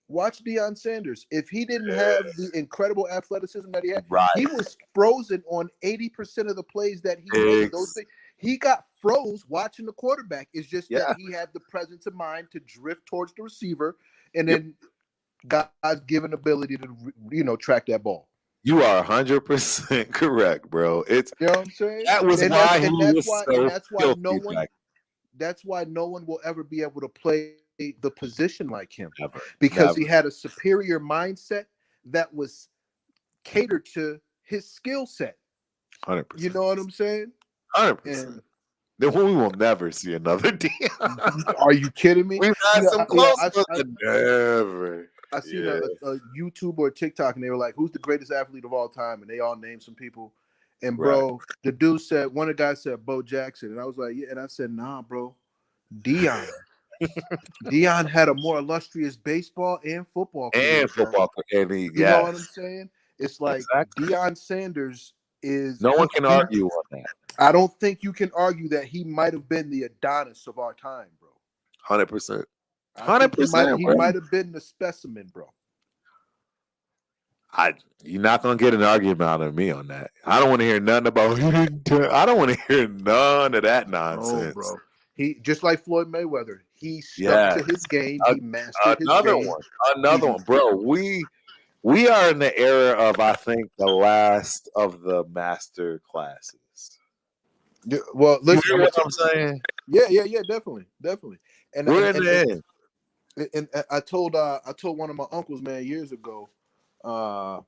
watch Deion Sanders. If he didn't have the incredible athleticism that he had, he was frozen on 80% of the plays that he made. Those things, he got froze watching the quarterback. It's just that he had the presence of mind to drift towards the receiver and then God's given ability to track that ball. You are 100% correct, bro. It's You know what I'm saying? that was And why he that's was why so no filthy one back will ever be able to play the position like him, never, because he never, had a superior mindset that was catered to his skill set. You 100%, know what I'm saying? 100%. And Then we will never see another Dion. are you kidding me? We've had some Yeah, close ones, but never. I seen Yeah, a YouTube or a TikTok, and they were like, "Who's the greatest athlete of all time?" And they all named some people. And right. bro, the dude said, one of the guys said Bo Jackson, and I was like, "Yeah," and I said, "Nah, bro, Dion." Dion had a more illustrious baseball and football career, And bro. football, and he, You know what I'm yes, saying? It's like exactly. Deion Sanders is No one can he. argue on that. I don't think you can argue that he might have been the Adonis of our time, bro. 100%, I hundred think percent, he bro. might have been the specimen, bro. You're not gonna get an argument out of me on that. I don't want to hear nothing about. I don't want to hear none of that Oh, nonsense. bro. He just like Floyd Mayweather. He stuck Yes, to his game. A- He mastered his another game. one, another one, bro. We are in the era of, I think, the last of the master classes. Yeah, well, You listen, hear what I'm saying? yeah, definitely. And We're in the end. I told one of my uncles, man, years ago. I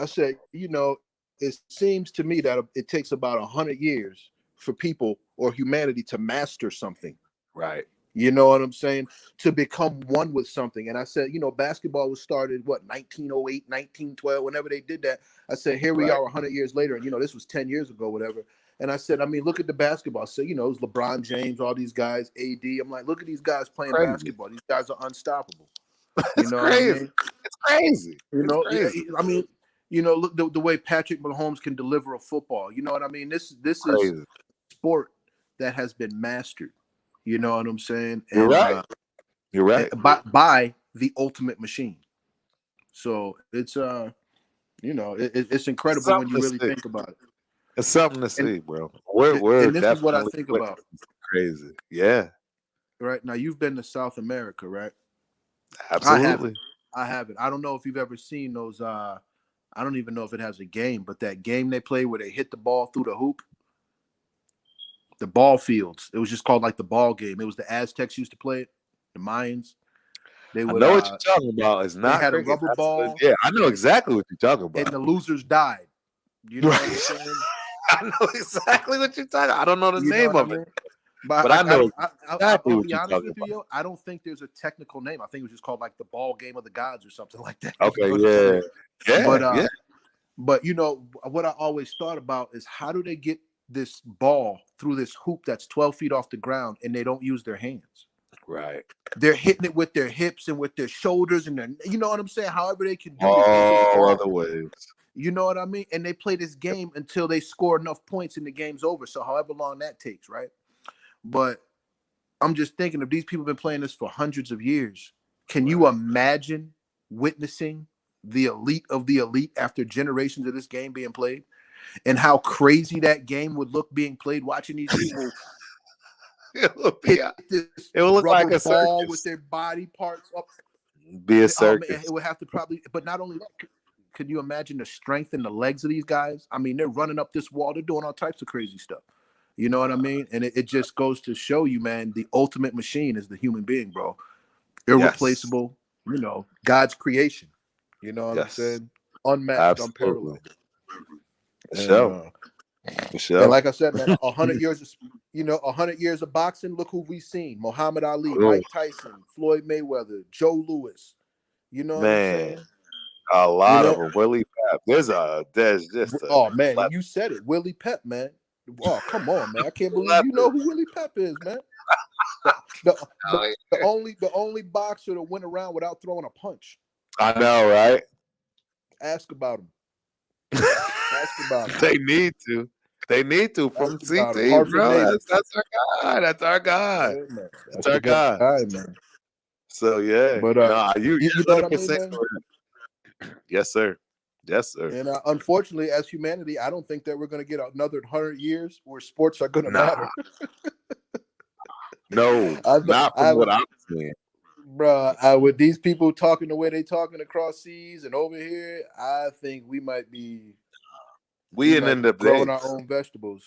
said, it seems to me that it takes about 100 years for people or humanity to master something. Right. You know what I'm saying? To become one with something. And I said, basketball was started, 1908, 1912, whenever they did that. I said, here we Right. are 100 years later. And, this was 10 years ago, whatever. And I said, I mean, look at the basketball. So, it was LeBron James, all these guys, AD. I'm like, look at these guys playing Crazy. basketball. These guys are unstoppable. It's crazy. It's crazy. It's crazy. I mean, look the way Patrick Mahomes can deliver a football. You know what I mean? This Crazy. is sport that has been mastered. You know what I'm saying? You're And right. You're right. By the ultimate machine. So it's it's incredible Something when you really think about it. It's something to see, bro. We're And this is what I definitely think about. crazy. Yeah, Right now, you've been to South America, right? absolutely. I haven't. I don't know if you've ever seen those. I don't even know if it has a game, but that game they play where they hit the ball through the hoop. The ball fields. It was just called like the ball game. It was the Aztecs used to play it. The Mayans. They would. I know what you're talking about. It's They not had a cricket. rubber ball. Yeah, I know exactly what you're talking And about. the losers died. You know what I'm saying? I know exactly what you're talking. I don't know the name of it, But I know exactly I'll what be you're honest talking with about. you. I don't think there's a technical name. I think it was just called like the ball game of the gods or something like that. Okay, yeah, yeah. But what I always thought about is how do they get this ball through this hoop that's 12 feet off the ground and they don't use their hands? Right. They're hitting it with their hips and with their shoulders and their, you know what I'm saying? However they can do all other ways. You know what I mean? And they play this game until they score enough points and the game's over. So however long that takes, right? But I'm just thinking, if these people have been playing this for hundreds of years, can you imagine witnessing the elite of the elite after generations of this game being played? And how crazy that game would look being played, watching these people it will look like a ball circus with their body parts up. Be a circus. It would have to probably, but not only that, could you imagine the strength in the legs of these guys? I mean, they're running up this wall, they're doing all types of crazy stuff. You know what I mean? And it just goes to show you, man, the ultimate machine is the human being, bro. Irreplaceable, God's creation. You know what I'm saying? Unmatched, unparalleled. For sure. And like I said, man, 100 years of 100 years of boxing. Look who we've seen: Muhammad Ali, Mike Tyson, Floyd Mayweather, Joe Louis. You know what I'm saying? A lot of them. Willie Pep. There's just man, you said it, Willie Pep, man. Oh, come on, man! I can't believe you know who Willie Pep is, man. The only boxer that went around without throwing a punch. I know, right? Ask about him. Ask about him. They need to. They need to from CT, bro. That's our guy. That's our guy. Yeah, that's our guy. Man. So yeah, but you know what I mean, man? Yes, sir. Yes, sir. And unfortunately, as humanity, I don't think that we're going to get another 100 years where sports are going to matter. No, not from what I'm seeing. bro. With these people talking the way they talking across seas and over here, I think we might be end of growing days. our own vegetables.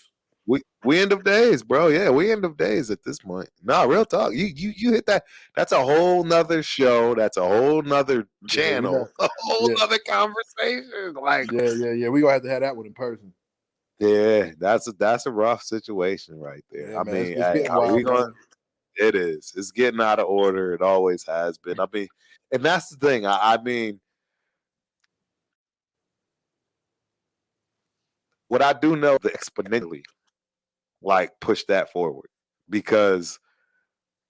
We end of days, bro. Yeah, we end of days at this point. No, real talk. You hit that. That's a whole nother show. That's a whole nother Yeah, we channel. not. A whole Yeah, nother conversation. Like, yeah. We gonna have that one in person. yeah, that's a rough situation right there. Yeah, I man, mean, it's hey, getting are we wild, going? man. It is. It's getting out of order. It always has been. I mean, and that's the thing. I mean, what I do know, the exponentially like push that forward because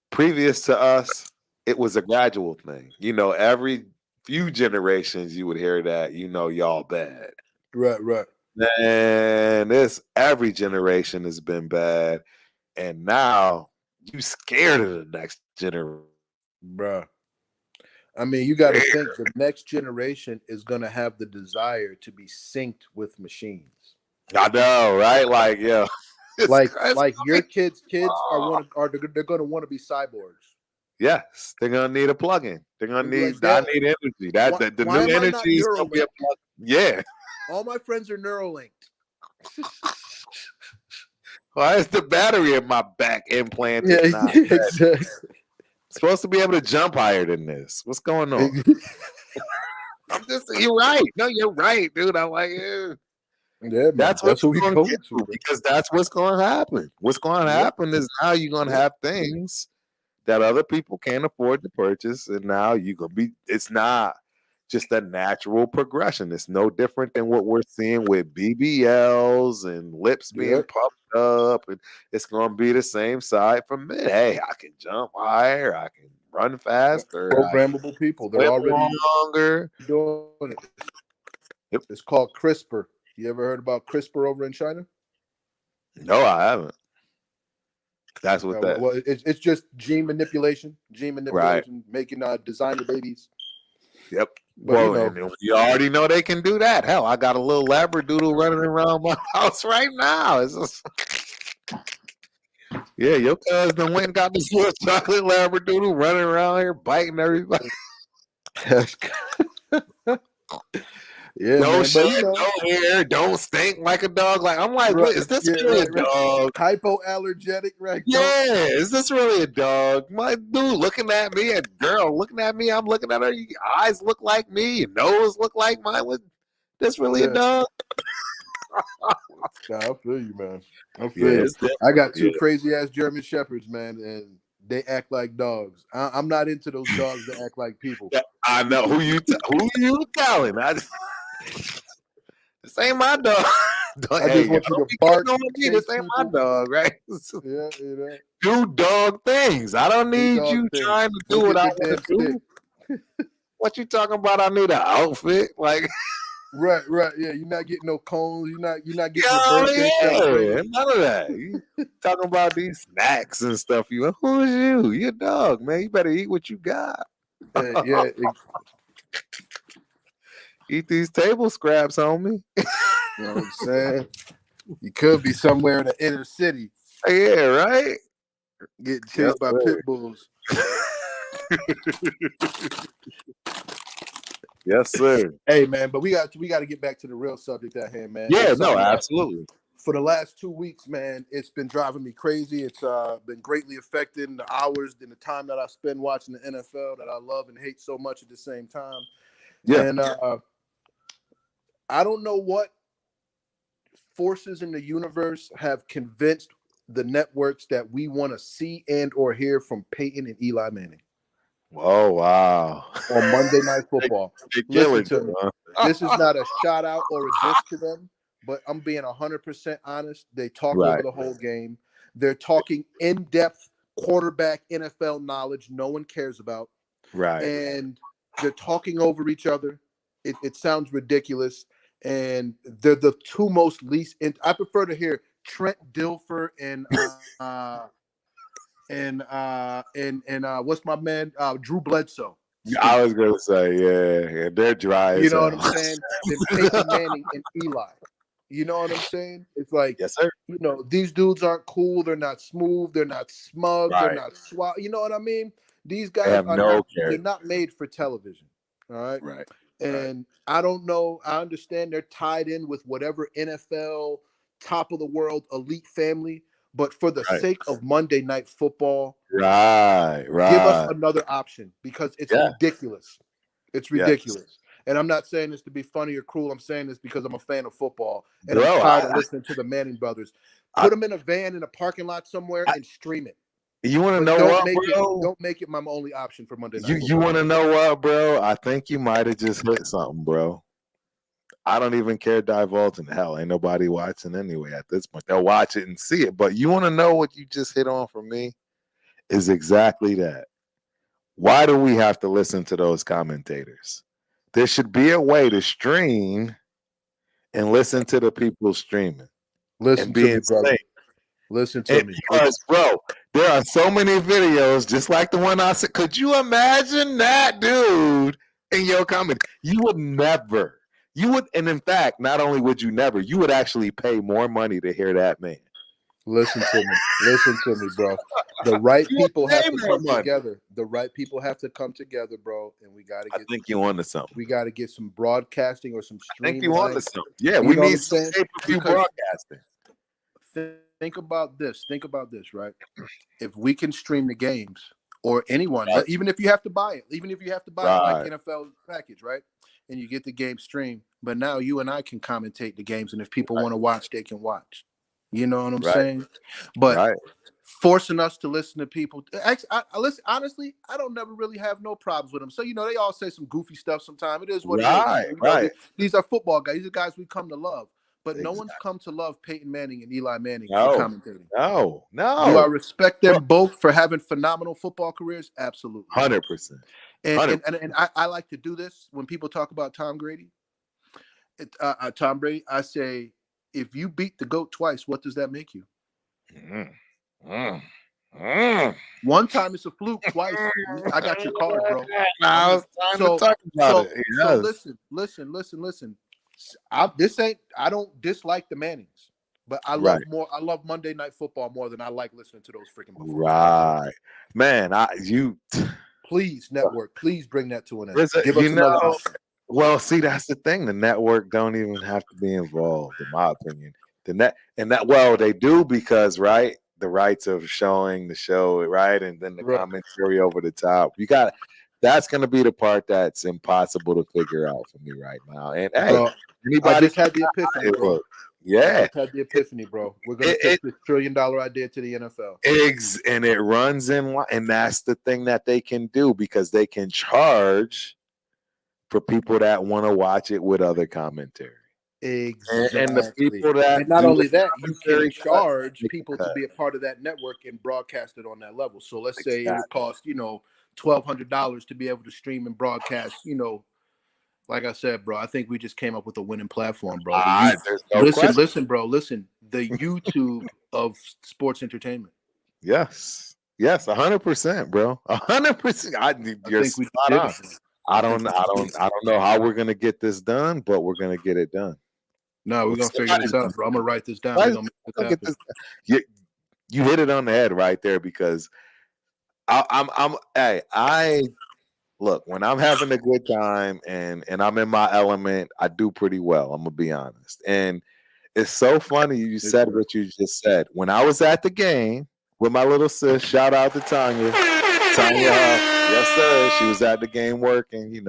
previous to us, it was a gradual thing. Every few generations you would hear that, y'all bad. Right, And this every generation has been bad. And now you scared of the next generation. bro. I mean, you got to think the next generation is gonna have the desire to be synced with machines. I know, right? Like, yeah. It's crazy. Like your kids they're gonna want to be cyborgs. Yes, they're gonna need a plug-in. They're gonna They'll be like, need. I Dad, need energy. That the why new am I not energy is gonna be a Neuralinked? plug. Yeah. All my friends are Neuralinked. Why is the battery in my back implanted? Yeah, Not exactly. supposed to be able to jump higher than this. What's going on? You're right. No, you're right, dude. I'm like, Yeah, man, that's what that's what we you're going to going get to, to bro. because that's what's going to happen. What's going to Yep, happen is now you're going to yep, have things that other people can't afford to purchase, and now you're going to be. It's not just a natural progression. It's no different than what we're seeing with BBLs and lips being yep. puffed up, and it's going to be the same side for men. Hey, I can jump higher. I can run faster. I can Programmable people. They're live already longer. doing it. Yep. It's called CRISPR. You ever heard about CRISPR over in China? No, I haven't. That's what that. Well, it's just gene Right. manipulation, making designer babies. Yep. But Well, and you already know they can do that. Hell, I got a little labradoodle running around my house right now. It's just, yeah, your cousin went and got this little chocolate labradoodle running around here biting everybody. yeah, No man. But shit, no hair, don't stink like a dog. Like I'm like, what is this really a dog? Hypoallergenic, right? Yeah, is this really a dog? My dude looking at me, a girl looking at me, I'm looking at her. Your eyes look like me, your nose look like mine. What? This really a dog? Nah, I feel you, man. I feel Yeah, you. I got two crazy ass German shepherds, man, and they act like dogs. I'm not into those dogs that act like people. I know who you telling. This ain't my dog. I just want you to bark. This ain't my dog, right? Yeah, do dog things. I don't need you trying to do what I want to do. What you talking about? I need an outfit, like. Right. Yeah, you're not getting no cones. You're not getting your birthday celebrated. None of that. You talking about these snacks and stuff. Who is you? You're a dog, man. You better eat what you got. Yeah. Eat these table scraps, homie. You know what I'm saying? You could be somewhere in the inner city. Yeah, right. Getting chased by pit bulls. Yes, sir. Hey, man, but we got to get back to the real subject at hand, man. Yeah, no, absolutely. For the last 2 weeks, man, it's been driving me crazy. It's been greatly affecting the hours and the time that I spend watching the NFL that I love and hate so much at the same time. Yeah. And I don't know what forces in the universe have convinced the networks that we want to see and or hear from Peyton and Eli Manning. Oh, wow. On Monday Night Football. Listen to me. This is not a shout out or a diss to them, but I'm being 100% honest. They talk over the whole game. They're talking in-depth quarterback NFL knowledge no one cares about. Right. And they're talking over each other. It sounds ridiculous. And they're the two most least. I prefer to hear Trent Dilfer and what's my man Drew Bledsoe. I was gonna say, yeah, they're dry. You know what I'm saying? Then Peyton Manning and Eli. You know what I'm saying? It's like, yes, sir. You know, these dudes aren't cool. They're not smooth. They're not smug. They're not suave. You know what I mean? These They guys have are no not. care. They're not made for television. All right. Right. And I don't know. I understand they're tied in with whatever NFL top of the world elite family, but for the Right. sake of Monday Night Football, Right. give us Right. another option because it's Yeah. ridiculous. It's Yes. ridiculous. And I'm not saying this to be funny or cruel. I'm saying this because I'm a fan of football and I'm Bro, tired of listening to the Manning brothers. I, Put them in a van in a parking lot somewhere I and stream it. you want to But know don't what, make it bro? don't make it my only option for Monday Night You Football. want to know what, bro? I think you might have just hit something, bro. I don't even care divulging. Hell, ain't nobody watching anyway at this point. They'll watch it and see it. But you want to know what you just hit on for me? Is exactly that. Why do we have to listen to those commentators? There should be a way to stream and listen to the people streaming and Listen to be me, in brother. sync. Listen to And me. because, bro, there are so many videos, just like the one I said. Could you imagine that dude in your comment? You would never. You would, and in fact, not only would you never, you would actually pay more money to hear that man. Listen to me. Listen to me, bro. The right You would people pay have to more come money. together. The right people have to come together, bro. And we gotta I get think you onto something. we gotta get some broadcasting or some I think you onto streamline. something. Yeah, You we know what need I'm some saying? pay-per-view Because broadcasting. think about this. Think about this, right? If we can stream the games or anyone, Right. even if you have to buy it, even if you have to buy it like Right. NFL package, right? And you get the game stream, but now you and I can commentate the games, and if people Right. want to watch, they can watch. You know what I'm Right. saying? But Right. forcing us to listen to people. Actually, I listen. Honestly, I don't never really have no problems with them. So they all say some goofy stuff. Sometimes it is what it is. Right. Right. These are football guys. These are guys we come to love. But no one's Exactly. come to love Peyton Manning and Eli Manning for No. commentating. No. Do I No. respect Bro, them both for having phenomenal football careers? Absolutely. 100%. And 100%. and I like to do this when people talk about Tom Brady. Tom Brady, I say, if you beat the GOAT twice, what does that make you? Mm. Mm. Mm. One time it's a fluke. Twice, I got your card, bro. Now it's time to talk about it. So Yes. listen. I don't dislike the Mannings, but I Right. love Monday Night Football more than I like listening to those freaking buffoons. Right. Man, Please, network, please bring that to an end. listen, Give us another option. well, see, that's the thing. The network don't even have to be involved, in my opinion. Well, they do because, right, the rights of showing the show, right, and then the Right. commentary over the top. That's going to be the part that's impossible to figure out for me right now. And hey, Bro, I anybody just had the epiphany, it bro. work. Yeah, I just had the epiphany, bro. We're gonna take this $1 trillion idea to the NFL. and it runs in line, and that's the thing that they can do because they can charge for people that want to watch it with other commentary. Exactly. And the people that and not do only the that, you can commentary charge they can people cut. to be a part of that network and broadcast it on that level. So let's say it Exactly. would cost, $1,200 to be able to stream and broadcast, like I said, bro, I think we just came up with a winning platform, bro. There's no question. Listen, bro, listen. The YouTube of sports entertainment. Yes, 100%, bro. 100%. You're I think we spot did on. it. I don't know how we're gonna get this done, but we're gonna get it done. No, we're gonna figure this out, bro. I'm gonna write this down. We're gonna make this happen. You hit it on the head right there because I look, when I'm having a good time and I'm in my element, I do pretty well. I'm gonna be honest. And it's so funny you said what you just said. When I was at the game with my little sis, shout out to Tanya. Yes, sir. She was at the game working,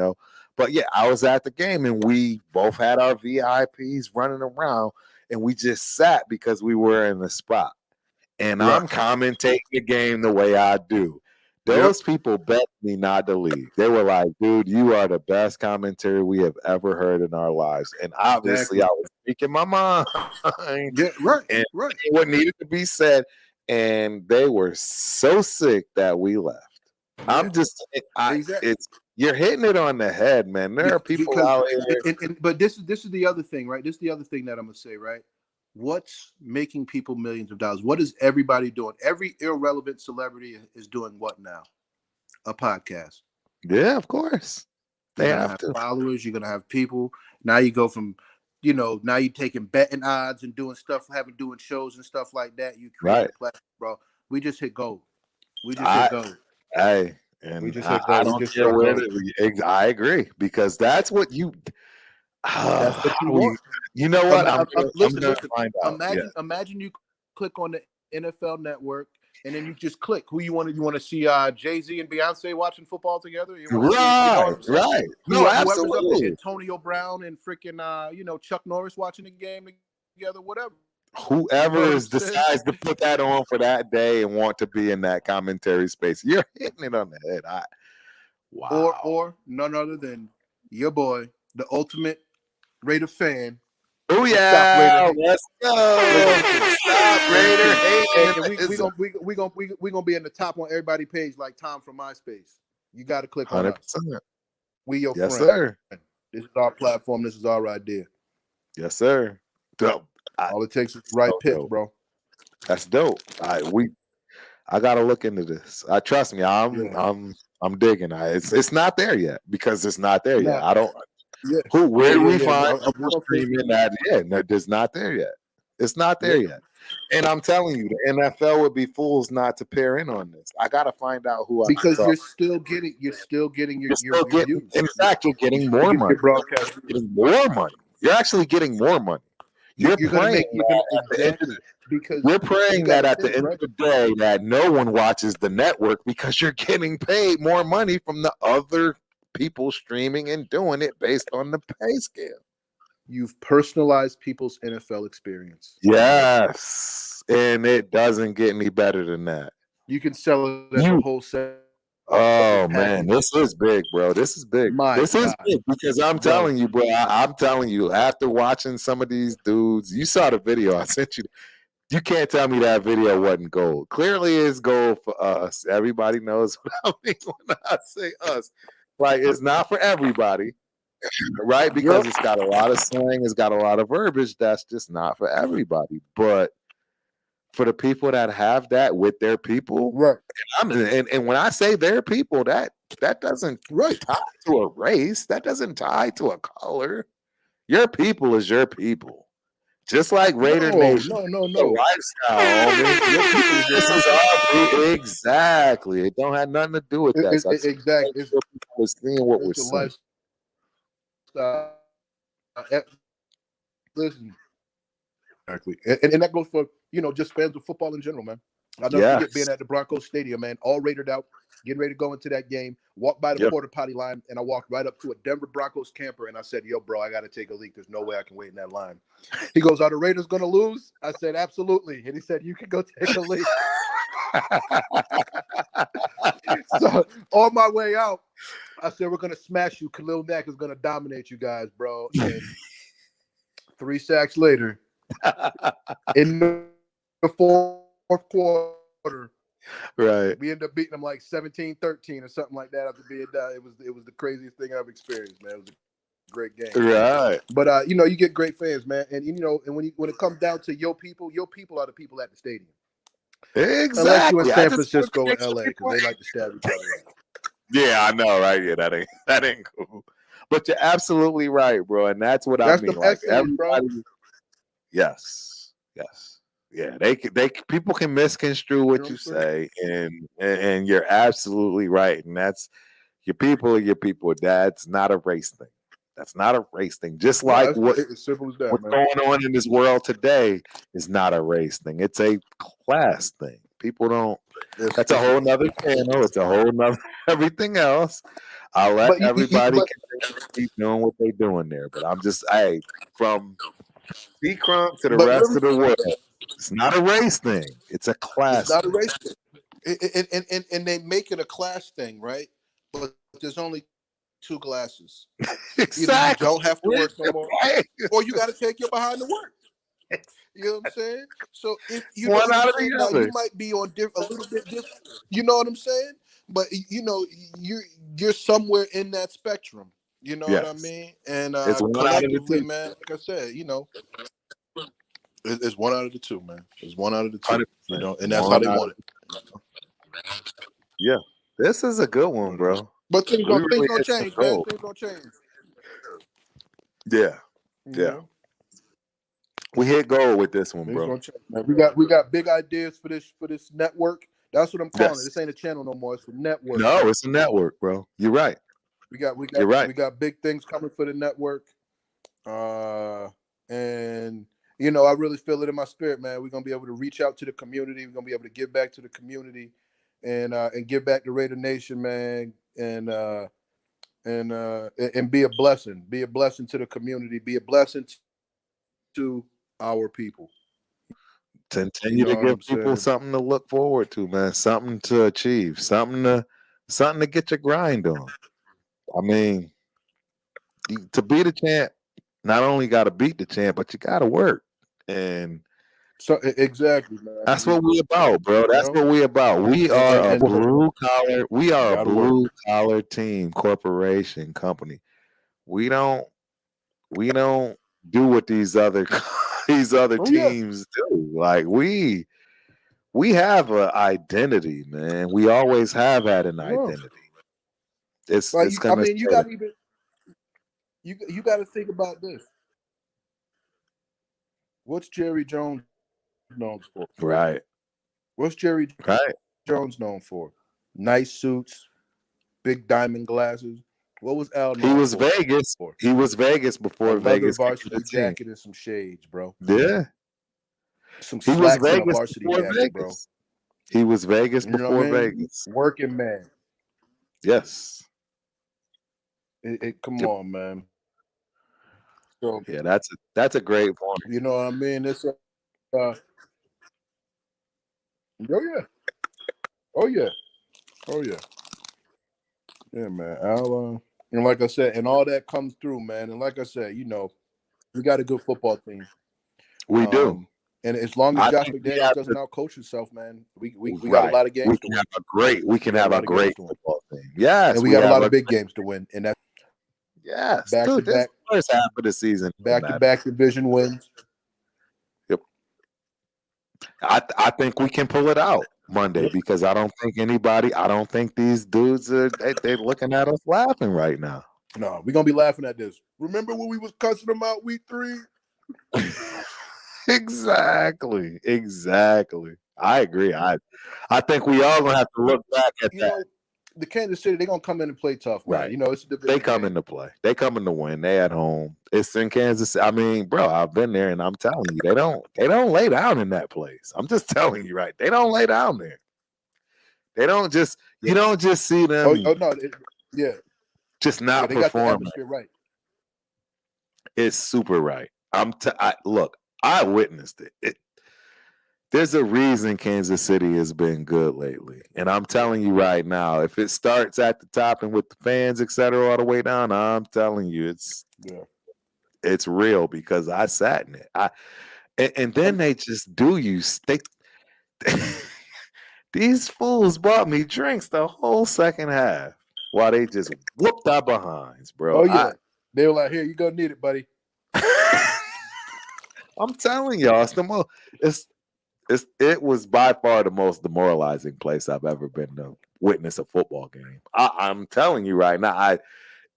But yeah, I was at the game and we both had our VIPs running around and we just sat because we were in the spot. And I'm commentating the game the way I do. Those people begged me not to leave. They were like, dude, you are the best commentary we have ever heard in our lives. And obviously, I was speaking my mind. Yeah, right. And right. what needed to be said. And they were so sick that we left. Yeah. I'm just, you're hitting it on the head, man. There are people out here. But this is the other thing, right? This is the other thing that I'm going to say, right? What's making people millions of dollars? What is everybody doing? Every irrelevant celebrity is doing what now? A podcast. Yeah, of course. They have to. Followers. You're gonna have people. Now you go from, now you're taking betting odds and doing shows and stuff like that. You create a platform, bro. We just hit gold. Hit gold. Hey, And just hit go. I We don't just care struck where gold. I agree, because that's what you. That's what you how want. you know what? Listen. Find out. Imagine you click on the NFL Network, and then you just click who you want to. You want to see Jay-Z and Beyonce watching football together. You want to see, you know what I'm saying? Right. No, Whoever's up there, absolutely. Antonio Brown and freaking Chuck Norris watching the game together, whatever. Whoever You know decides to put that on for that day and want to be in that commentary space, you're hitting it on the head. Wow. Or none other than your boy, the ultimate Raider fan. Oh Stop yeah, Raider hating. let's go. Stop Raider hating. And we gonna be in the top on everybody's page like Tom from MySpace. You got to click on us. 100%. We your Yes, friend. sir. This is our platform. This is our idea. Yes, sir. Dope. All it takes is the right pitch, bro. That's dope. I gotta look into this. Trust me, I'm digging. It's not there yet, because it's not there yet. I don't. Yeah. Where do we find No, people streaming that? Yeah, no, it's not there yet. It's not there yet. And I'm telling you, the NFL would be fools not to pair in on this. I gotta find out who I because can you're still getting your views. In fact, you're getting more money. Broadcast. You're getting more money. You're actually getting more money. You're praying that at the end of the day that no one watches the network, because you're getting paid more money from the other people streaming and doing it based on the pay scale. You've personalized people's NFL experience. Yes. And it doesn't get any better than that. You can sell it as a whole set. Oh man, this is big, bro. This is big. This is big, because I'm telling you, bro. I'm telling you, after watching some of these dudes, you saw the video I sent you. You can't tell me that video wasn't gold. Clearly, it's gold for us. Everybody knows what I mean when I say us. Like, it's not for everybody, right? Because it's got a lot of slang, it's got a lot of verbiage. That's just not for everybody. But for the people that have that with their people, right? And when I say their people, that doesn't tie to a race. That doesn't tie to a color. Your people is your people. Just like Raider Nation. No. Lifestyle, this is our exactly. It don't have nothing to do with that. Exactly. We're seeing what we're seeing. Listen. Exactly. And that goes for, just fans of football in general, man. I'll never forget being at the Broncos Stadium, man, all rated out, getting ready to go into that game, walked by the porta potty line, and I walked right up to a Denver Broncos camper, and I said, yo, bro, I got to take a leak. There's no way I can wait in that line. He goes, are the Raiders going to lose? I said, absolutely. And he said, you can go take a leak. So on my way out, I said, we're going to smash you. Khalil Mack is going to dominate you guys, bro. And 3 sacks later, in the fourth quarter, right, we ended up beating them like 17-13 or something like that after being down. It was the craziest thing I've experienced, man. It was a great game, right? But you get great fans, man, and and when it comes down to your people are the people at the stadium. Exactly. Unless you're in San Francisco or LA, because they like to stab each other. Yeah, I know, right? Yeah, that ain't cool. But you're absolutely right, bro, and that's what I mean. Like everybody, bro. Yes. Yeah, they people can misconstrue what you say, and you're absolutely right. And that's your people are your people. That's not a race thing. That's not a race thing. Just like as simple as that, what's man. going on in this world today is not a race thing. It's a class thing. People don't. That's a whole nother channel. It's a whole nother everything else. I'll let everybody keep doing what they're doing there. But I'm just, from C-Crump to the rest of the world, it's not a race thing. It's a class. It's not a race thing. And they make it a class thing, right? But there's only 2 classes. Exactly. Either you don't have to work no more, or you got to take your behind to work. You know what I'm saying? So if you one out of the other, you might be on a little bit different. You know what I'm saying? But you're somewhere in that spectrum. You know what I mean? And it's one out of the 2, man. Like I said, it's one out of the 2, man. It's one out of the 2. And that's how they want it. Yeah, this is a good one, bro. But things gonna change, man. Things gonna change. Yeah. We hit gold with this one, bro. We got big ideas for this network That's what I'm calling it. Yes. This ain't a channel no more. It's a network. No, it's a network, bro. You're right. You're right. We got big things coming for the network. And you know, I really feel it in my spirit, man. We're gonna be able to reach out to the community. We're gonna be able to give back to the community, and give back to Raider Nation, man, and be a blessing. Be a blessing to the community. Be a blessing to our people. Continue to give people something to look forward to, man. Something to achieve. Something to get your grind on. I mean, to be the champ, not only got to beat the champ, but you got to work. And so exactly, man. That's what we about, bro. That's what we about. We are a blue collar. We are a blue collar team, corporation, company. We don't do what these other teams do. Like we have an identity, man. We always have had an identity. It's gonna. I mean, you got to even you got to think about this. What's Jerry Jones known for? Right. What's Jerry Jones known for? Nice suits, big diamond glasses. What was Al known He was for? Vegas. He was Vegas before Vegas. Varsity jacket and some shades, bro. Yeah. Some slacks and a varsity jacket, Vegas. bro. He was Vegas before Vegas. Working man. Yes. Come on, man. So yeah, that's a great point. You know what I mean? It's oh yeah. Yeah, man. And like I said, and all that comes through, man. And like I said, you know, we got a good football team. We do. And as long as Josh McDaniels doesn't outcoach himself, man, we got a lot of games. We can have a great football team. Yes, and we got a lot of big games to win. And that's back to back. First half of the season, back to back division wins. Yep. I think we can pull it out Monday because I don't think these dudes are they're looking at us laughing right now. No, we're gonna be laughing at this. Remember when we was cussing them out week 3? Exactly. I agree. I think we all gonna have to look back at that. Know, the Kansas City, they're gonna come in and play tough, man. Right? You know, it's a division. They come in to play. They come in to win. They at home. It's in Kansas City. I mean, bro, I've been there, and I'm telling you, they don't lay down in that place. I'm just telling you, right? They don't lay down there. They don't just. You don't just see them. Oh no, just not they performing. Got the atmosphere right. It's super right. Look, I witnessed it. There's a reason Kansas City has been good lately. And I'm telling you right now, if it starts at the top and with the fans, et cetera, all the way down, I'm telling you, it's real because I sat in it. And then they just do you. These fools bought me drinks the whole second half while they just whooped our behinds, bro. Oh, yeah. They were like, here, you're going to need it, buddy. I'm telling y'all, it was by far the most demoralizing place I've ever been to witness a football game. I'm telling you right now,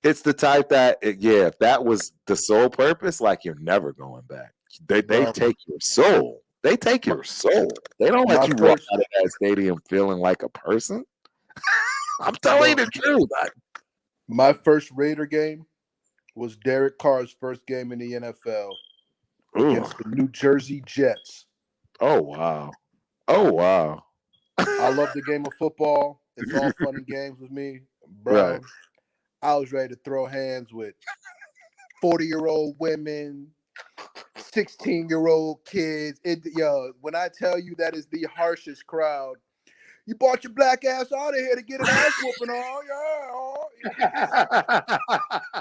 it's the type that, if that was the sole purpose, like you're never going back. They take your soul. They take your soul. They don't let you walk out of that stadium feeling like a person. I'm telling you the truth. My first Raider game was Derek Carr's first game in the NFL against the New Jersey Jets. Oh, wow. I love the game of football. It's all fun and games with me. Bro, right. I was ready to throw hands with 40-year-old women, 16-year-old kids. When I tell you that is the harshest crowd, you brought your black ass out of here to get an ass whooping on.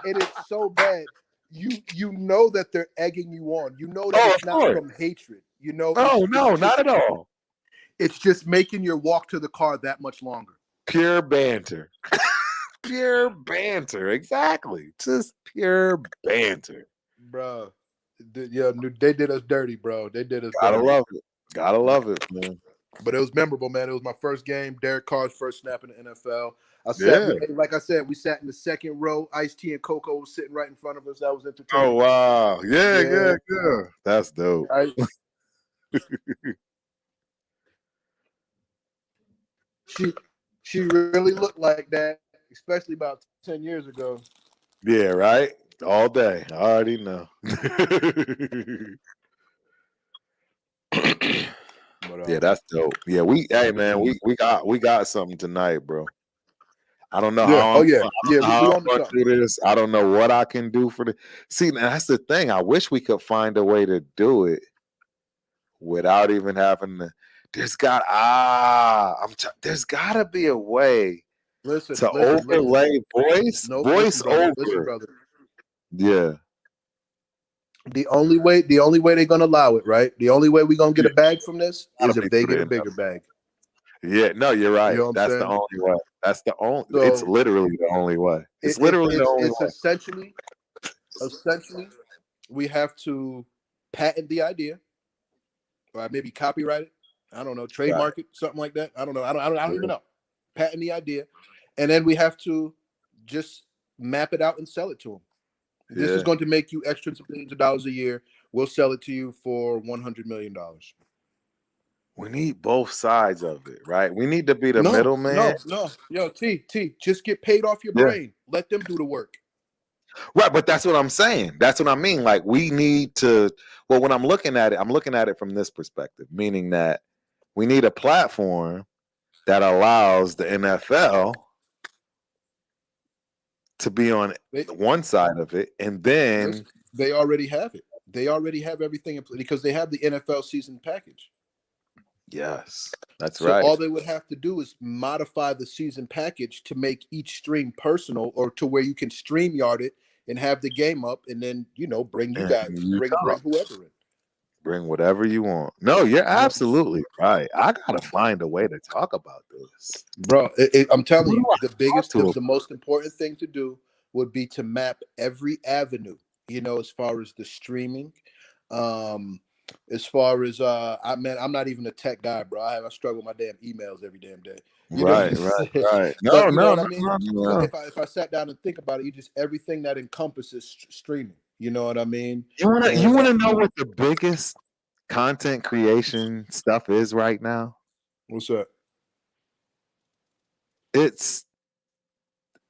And it's so bad. You know that they're egging you on. You know that it's not from hatred. You know. No, not at all. It's just making your walk to the car that much longer. Pure banter. Pure banter. Exactly. Just pure banter. Bro. They did us dirty, bro. They did us dirty. Gotta love it, man. But it was memorable, man. It was my first game. Derek Carr's first snap in the NFL. Like I said, we sat in the second row. Ice-T and Coco was sitting right in front of us. That was entertaining. Oh, wow. Yeah. That's dope. she really looked like that, especially about 10 years ago. Yeah, right. All day. I already know. But Yeah, that's dope. Yeah, hey man, we got something tonight, bro. I don't know yeah, how oh I'm yeah, I don't yeah, know we, how we I'm on to gonna something. do this. I don't know what I can do for the see. Now that's the thing. I wish we could find a way to do it without even having to. There's gotta be a way to Listen. overlay Nope, voice listen, over. brother. Yeah, The only way they're gonna allow it, right? The only way we're gonna get yeah, a bag from this gotta is if be they through get the a internet. bigger bag. Yeah, no, you're You right. know what I'm That's the saying? only way. That's the only. It's So literally the only way. It's it, it literally the it's only it's way. essentially we have to patent the idea, or maybe copyright it. I don't know, Right. trademark it, something like that. I don't know. I don't even Yeah. know. Patent the idea, and then we have to just map it out and sell it to them. This is Yeah. going to make you extra millions of dollars a year. We'll sell it to you for $100 million. We need both sides of it, right? We need to be the No, middleman. no, no. Yo, T, just get paid off your Yeah. brain. Let them do the work. Right, but that's what I'm saying. That's what I mean. Like we need to well, when I'm looking at it from this perspective, meaning that we need a platform that allows the NFL to be on They one side of it, and listen. then They already have it. They already have everything in place because they have the NFL season package. yes, that's So right. all they would have to do is modify the season package to make each stream personal, or to where you can stream yard it and have the game up, and then bring you And guys, you bring talk. whoever in. Bring whatever you want. No, you're You know, absolutely right. I gotta find a way to talk about this. bro. I'm telling Who do you, I the talk biggest, to? the most important thing to do would be to map every avenue. As far as the streaming, um, as far as I'm not even a tech guy, bro. I struggle with my damn emails every damn day. You know what Right, I'm right, saying? right. No, But you know no, what I no, mean. no, But no. if I sat down and think about it, you just everything that encompasses streaming. You know what I mean? You And wanna know what the biggest content creation stuff is right now? what's that? It's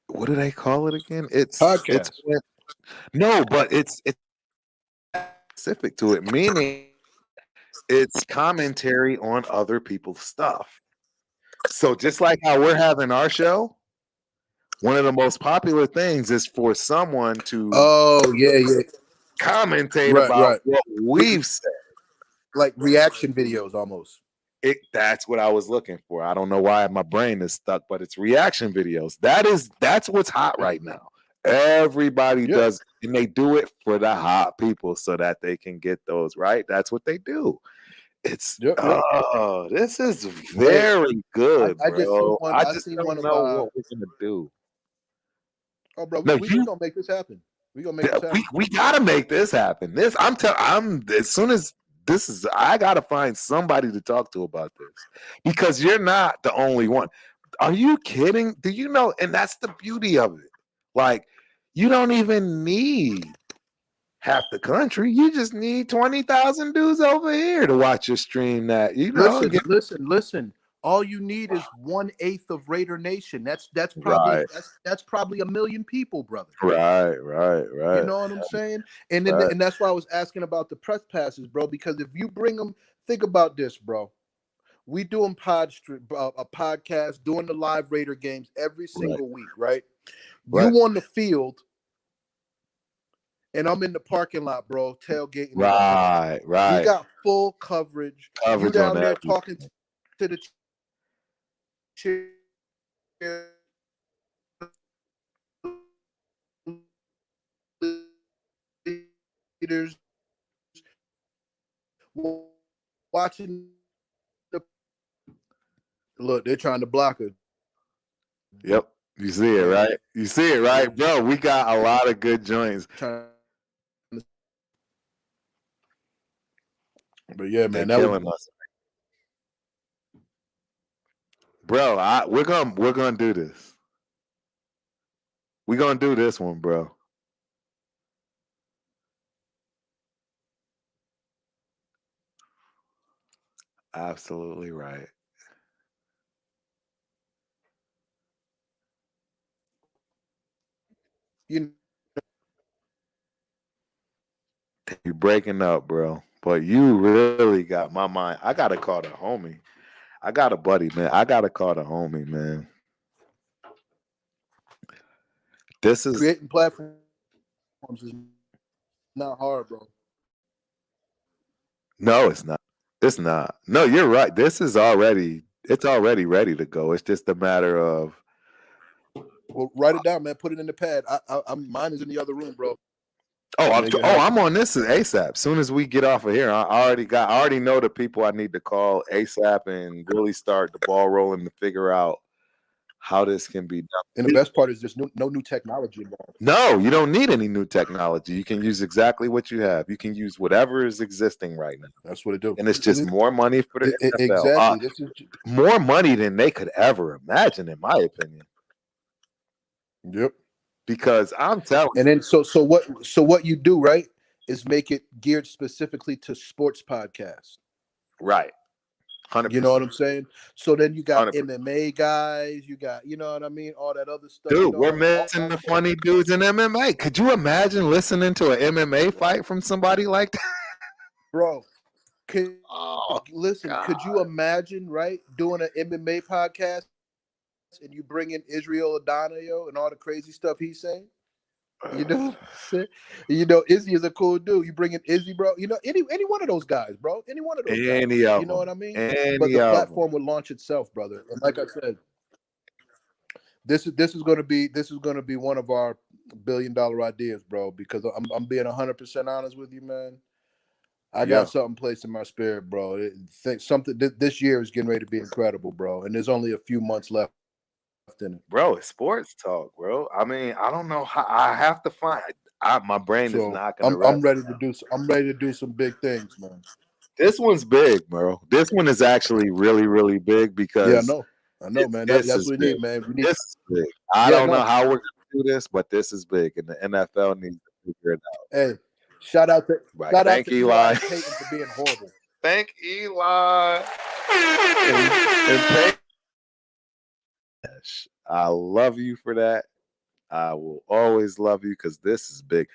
what do they call it again? It's Podcast. no, but it's specific to it, meaning it's commentary on other people's stuff. So just like how we're having our show, one of the most popular things is for someone to Oh yeah, yeah. commentate Right, about right. what Re- we've said. like reaction videos almost. That's what I was looking for. I don't know why my brain is stuck, but it's reaction videos. That's what's hot right now. Everybody Yeah. does, and they do it for the hot people so that they can get those right. That's what they do. It's Yep, yep. this is Hey, very good, I just seen bro. one. I I just seen don't one of know what we're gonna do. oh bro, we, No, we we gonna make this happen. We gonna make this we happen. we gotta make this happen. I'm as soon as this is I gotta find somebody to talk to about this because you're not the only one. Are you kidding? Do you know? And that's the beauty of it. Like, you don't even need half the country. You just need 20,000 dudes over here to watch your stream that, Listen, get listen. All you need is 1/8 of Raider Nation. That's probably right, that's probably a million people, brother. right, right, You right, know what I'm saying? And then right, and that's why I was asking about the press passes, bro. Because if you bring them, think about this, bro. We doing a podcast, doing the live Raider games every right, single week, right? You right, on the field, and I'm in the parking lot, bro, tailgating the Bucks. right, We right. got full coverage. You Coverage on down there everything. talking to the cheerleaders, watching the look. They're trying to block us. Yep. You see it, Man, right? You see it, right? Bro, we got a lot of good joints. But yeah, They man, that would killing us. Bro, we're gonna do this. We're gonna do this one, bro. Absolutely right. you You breaking up, bro. But you really got my mind. I gotta call the homie. I got a buddy, man. I gotta call the homie, man. This is creating platforms is not hard, bro. no, it's not. It's not. No, you're right. This is already. It's already ready to go. It's just a matter of. Well, write it down, man. Put it in the pad. I'm mine is in the other room, bro. Oh, Make it happen. I'm on this ASAP. Soon as we get off of here, I already know the people I need to call ASAP and really start the ball rolling to figure out how this can be And the done. best part is there's no new technology involved. No, you don't need any new technology. You can use exactly what you have. You can use whatever is existing right now. That's what it do. And it's just more money for the NFL. Exactly. This is more money than they could ever imagine, in my opinion. Yep. Because I'm telling and then so what you do, right, is make it geared specifically to sports podcasts. Right. 100%. You know what I'm saying? So then you got 100%. MMA guys, you got, you know what I mean, all that other stuff. Dude, you know, we're missing the funny dudes in MMA. Could you imagine listening to an MMA fight from somebody like that? Bro, God. could you imagine, right, doing an MMA podcast and you bring in Israel Adonio and all the crazy stuff he's saying? You know, you know, Izzy is a cool dude. You bring in Izzy, bro. You know, any one of those guys, bro. Any one of those guys. You know what I mean? But the platform would launch itself, brother. And like I said, this is going to be one of our $1 billion ideas, bro. Because I'm being 100% honest with you, man. I got something placed in my spirit, bro. This year is getting ready to be incredible, bro. And there's only a few months left in it. Bro, it's sports talk, bro. I mean, I don't know how I have to find. My brain is not gonna. I'm ready to do. I'm ready to do some big things, man. This one's big, bro. This one is actually really, really big because I know, man. That's what we need, man. We need. This is big. I don't know how we're gonna do this, but this is big, and the NFL needs to figure it out. Hey, shout out to Thank Eli Payton for being horrible. Thank Eli. And I love you for that. I will always love you because this is big.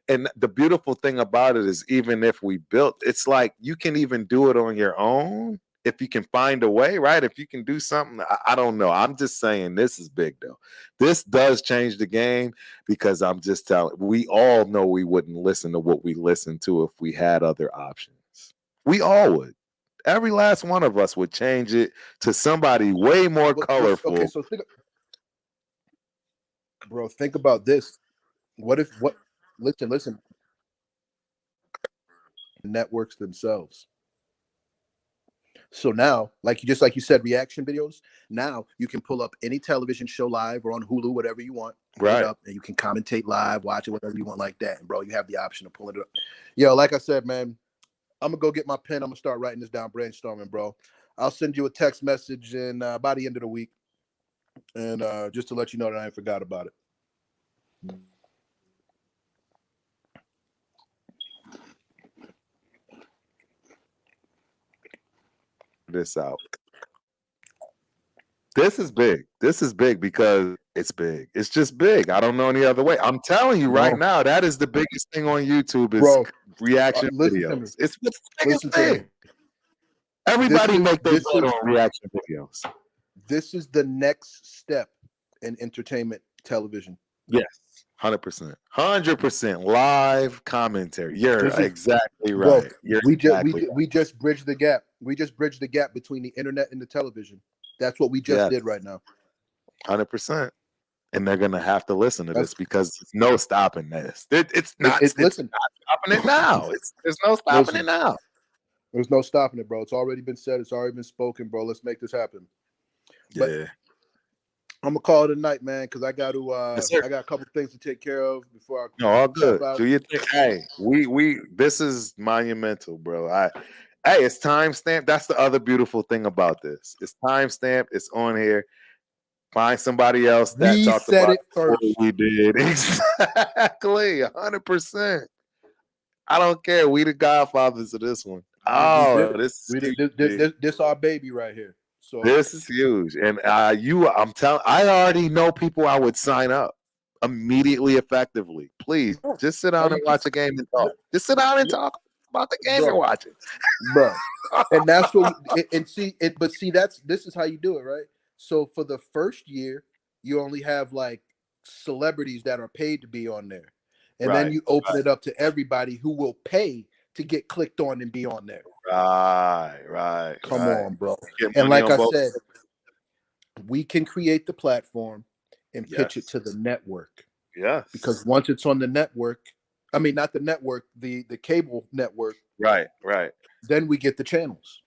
And the beautiful thing about it is, even if we built, it's like you can even do it on your own if you can find a way, right? If you can do something, I don't know. I'm just saying this is big, though. This does change the game because I'm just telling. We all know we wouldn't listen to what we listened to if we had other options. We all would. Every last one of us would change it to somebody way more colorful. Okay, so think about this. Listen. Networks themselves. So now, like you said, reaction videos. Now you can pull up any television show live or on Hulu, whatever you want, right? Up, and you can commentate live, watch it, whatever you want, like that. And bro, you have the option of pulling it up. Yo, like I said, man, I'm gonna go get my pen. I'm gonna start writing this down, brainstorming, bro. I'll send you a text message in by the end of the week, and just to let you know that I ain't forgot about it. This out. This is big. This is big because it's big. It's just big. I don't know any other way. I'm telling you right now, that is the biggest thing on YouTube is reaction videos. It's the biggest thing. Everybody make their bet on reaction videos. This is the next step in entertainment television. Yes, 100%. 100% live commentary. You're exactly right. Bro, we just bridged the gap. We just bridged the gap between the internet and the television. That's what we just did right now. 100%. And they're gonna have to listen to this because there's no stopping this. It's not stopping it now. There's no stopping it now. There's no stopping it, bro. It's already been said. It's already been spoken, bro. Let's make this happen. But I'm gonna call it a night, man, because I got to. I got a couple things to take care of before I. No, all good. Do you think? Hey, we. This is monumental, bro. Hey, it's timestamped. That's the other beautiful thing about this. It's timestamped. It's on here. Find somebody else that talked about it first. We did exactly 100%. I don't care. We the godfathers of this one. Oh, this our baby right here. So this is huge. And I already know people I would sign up. immediately effectively. Please No, just sit down you and watch a game and talk. Just sit down and yeah, talk about the game you're bro, watching. bro. And that's what and see it, but see this is how you do it, right? So for the first year, you only have like celebrities that are paid to be on there. And then Right, you open it up to everybody who will pay to get clicked on and be on there. Come right. on, bro. Get And money like on I both. said, we can create the platform and pitch it Yes, to the network. yes. Because once it's on the network, I mean not the network, the cable network, Right. then we get the channels.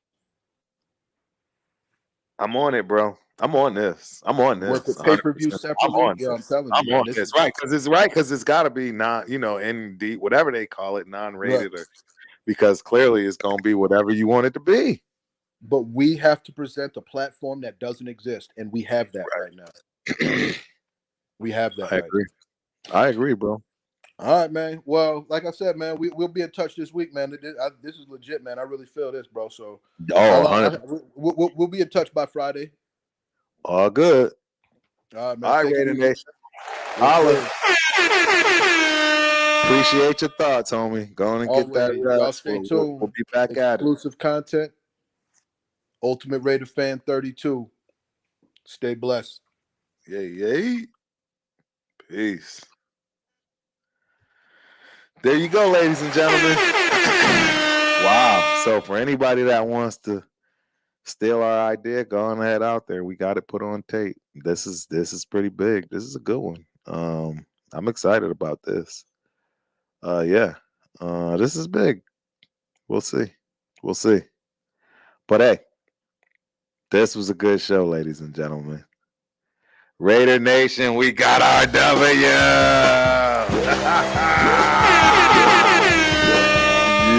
I'm on it, bro. I'm on this. I'm on Work this. with 100%. pay-per-view I'm separately. on Yeah, I'm this. telling you, I'm man. on This this. is Because it's got to be not, ND, whatever they call it, right. non-rated, or because clearly it's going to be whatever you want it to be. But we have to present a platform that doesn't exist, and we have that right now. We have that I right agree. I agree, bro. now. All right, man. Well, like I said, man, we'll be in touch this week, man. This is legit, man. I really feel this, bro. So Oh, I 100%. we'll be in touch by Friday. All good. All right, man. All right, Take it Raider easy. Nation. Yes, Holla. sir. Appreciate your thoughts, homie. Go on and get that Always. Y'all rest. stay We'll tuned. be back at it. Exclusive content. Ultimate Raider Fan 32. Stay blessed. Yay. Peace. There you go, ladies and gentlemen. Wow. So for anybody that wants to steal our idea, go on ahead out there. We got it put on tape. This is pretty big. This is a good one. I'm excited about this. Yeah. This is big. We'll see. We'll see. But hey, this was a good show, ladies and gentlemen. Raider Nation, we got our W.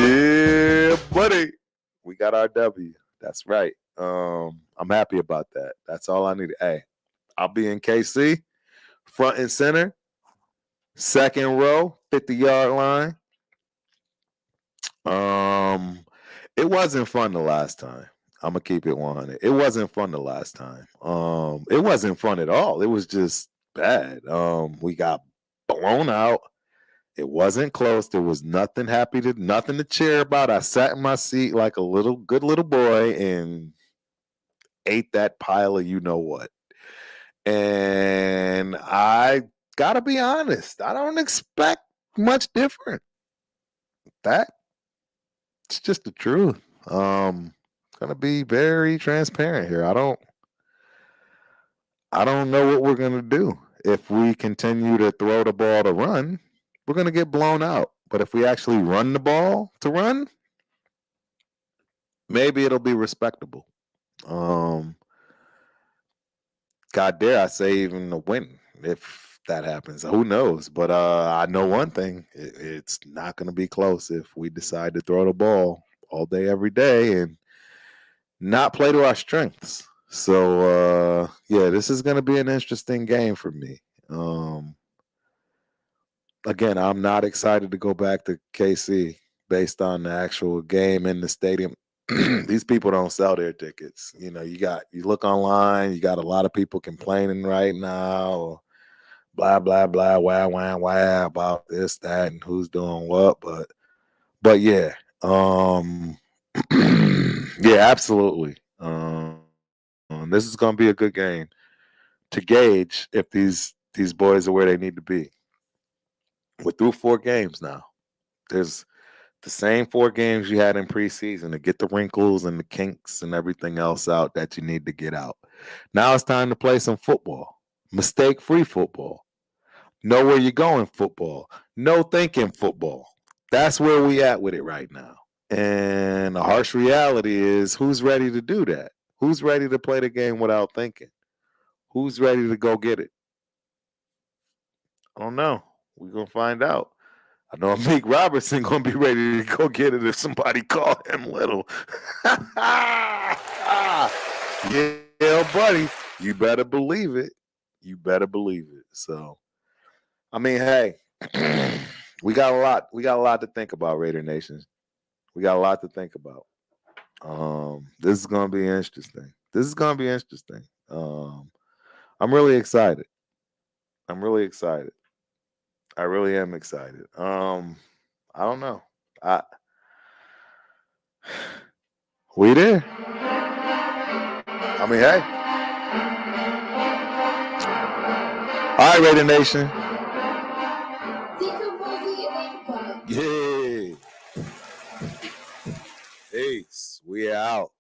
Yeah, buddy. We got our W. That's right. I'm happy about that. That's all I need. Hey, I'll be in KC, front and center, second row, 50-yard line. It wasn't fun the last time. I'm gonna keep it 100. It wasn't fun the last time. It wasn't fun at all. It was just bad. We got blown out. It wasn't close. There was nothing to cheer about. I sat in my seat like a good little boy and ate that pile of you know what. And I gotta be honest, I don't expect much different. That's just the truth. Gonna be very transparent here. I don't know what we're gonna do. If we continue to throw the ball to run, we're gonna get blown out. But if we actually run the ball to run, maybe it'll be respectable. Um, God dare I say even a win if that happens. Who knows? But I know one thing: it's not going to be close if we decide to throw the ball all day, every day, and not play to our strengths. So yeah, this is going to be an interesting game for me. Again, I'm not excited to go back to KC based on the actual game in the stadium. These people don't sell their tickets. You look online, you got a lot of people complaining right now, blah blah blah, wah about this, that, and who's doing what. But yeah, yeah, absolutely. This is gonna be a good game to gauge if these boys are where they need to be. We're through 4 games now. There's the same 4 games you had in preseason to get the wrinkles and the kinks and everything else out that you need to get out. Now it's time to play some football, mistake-free football. Know where you're going football. No thinking football. That's where we at with it right now. And the harsh reality is who's ready to do that? Who's ready to play the game without thinking? Who's ready to go get it? I don't know. We're going to find out. I know Meek Robertson gonna be ready to go get it if somebody call him little. Yeah, buddy. You better believe it. You better believe it. So, I mean, hey, we got a lot. We got a lot to think about, Raider Nation. We got a lot to think about. This is gonna be interesting. This is gonna be interesting. I'm really excited. I'm really excited. I really am excited. I don't know. We there. I mean, hey. All right, Raider Nation. Yeah. Peace. We out.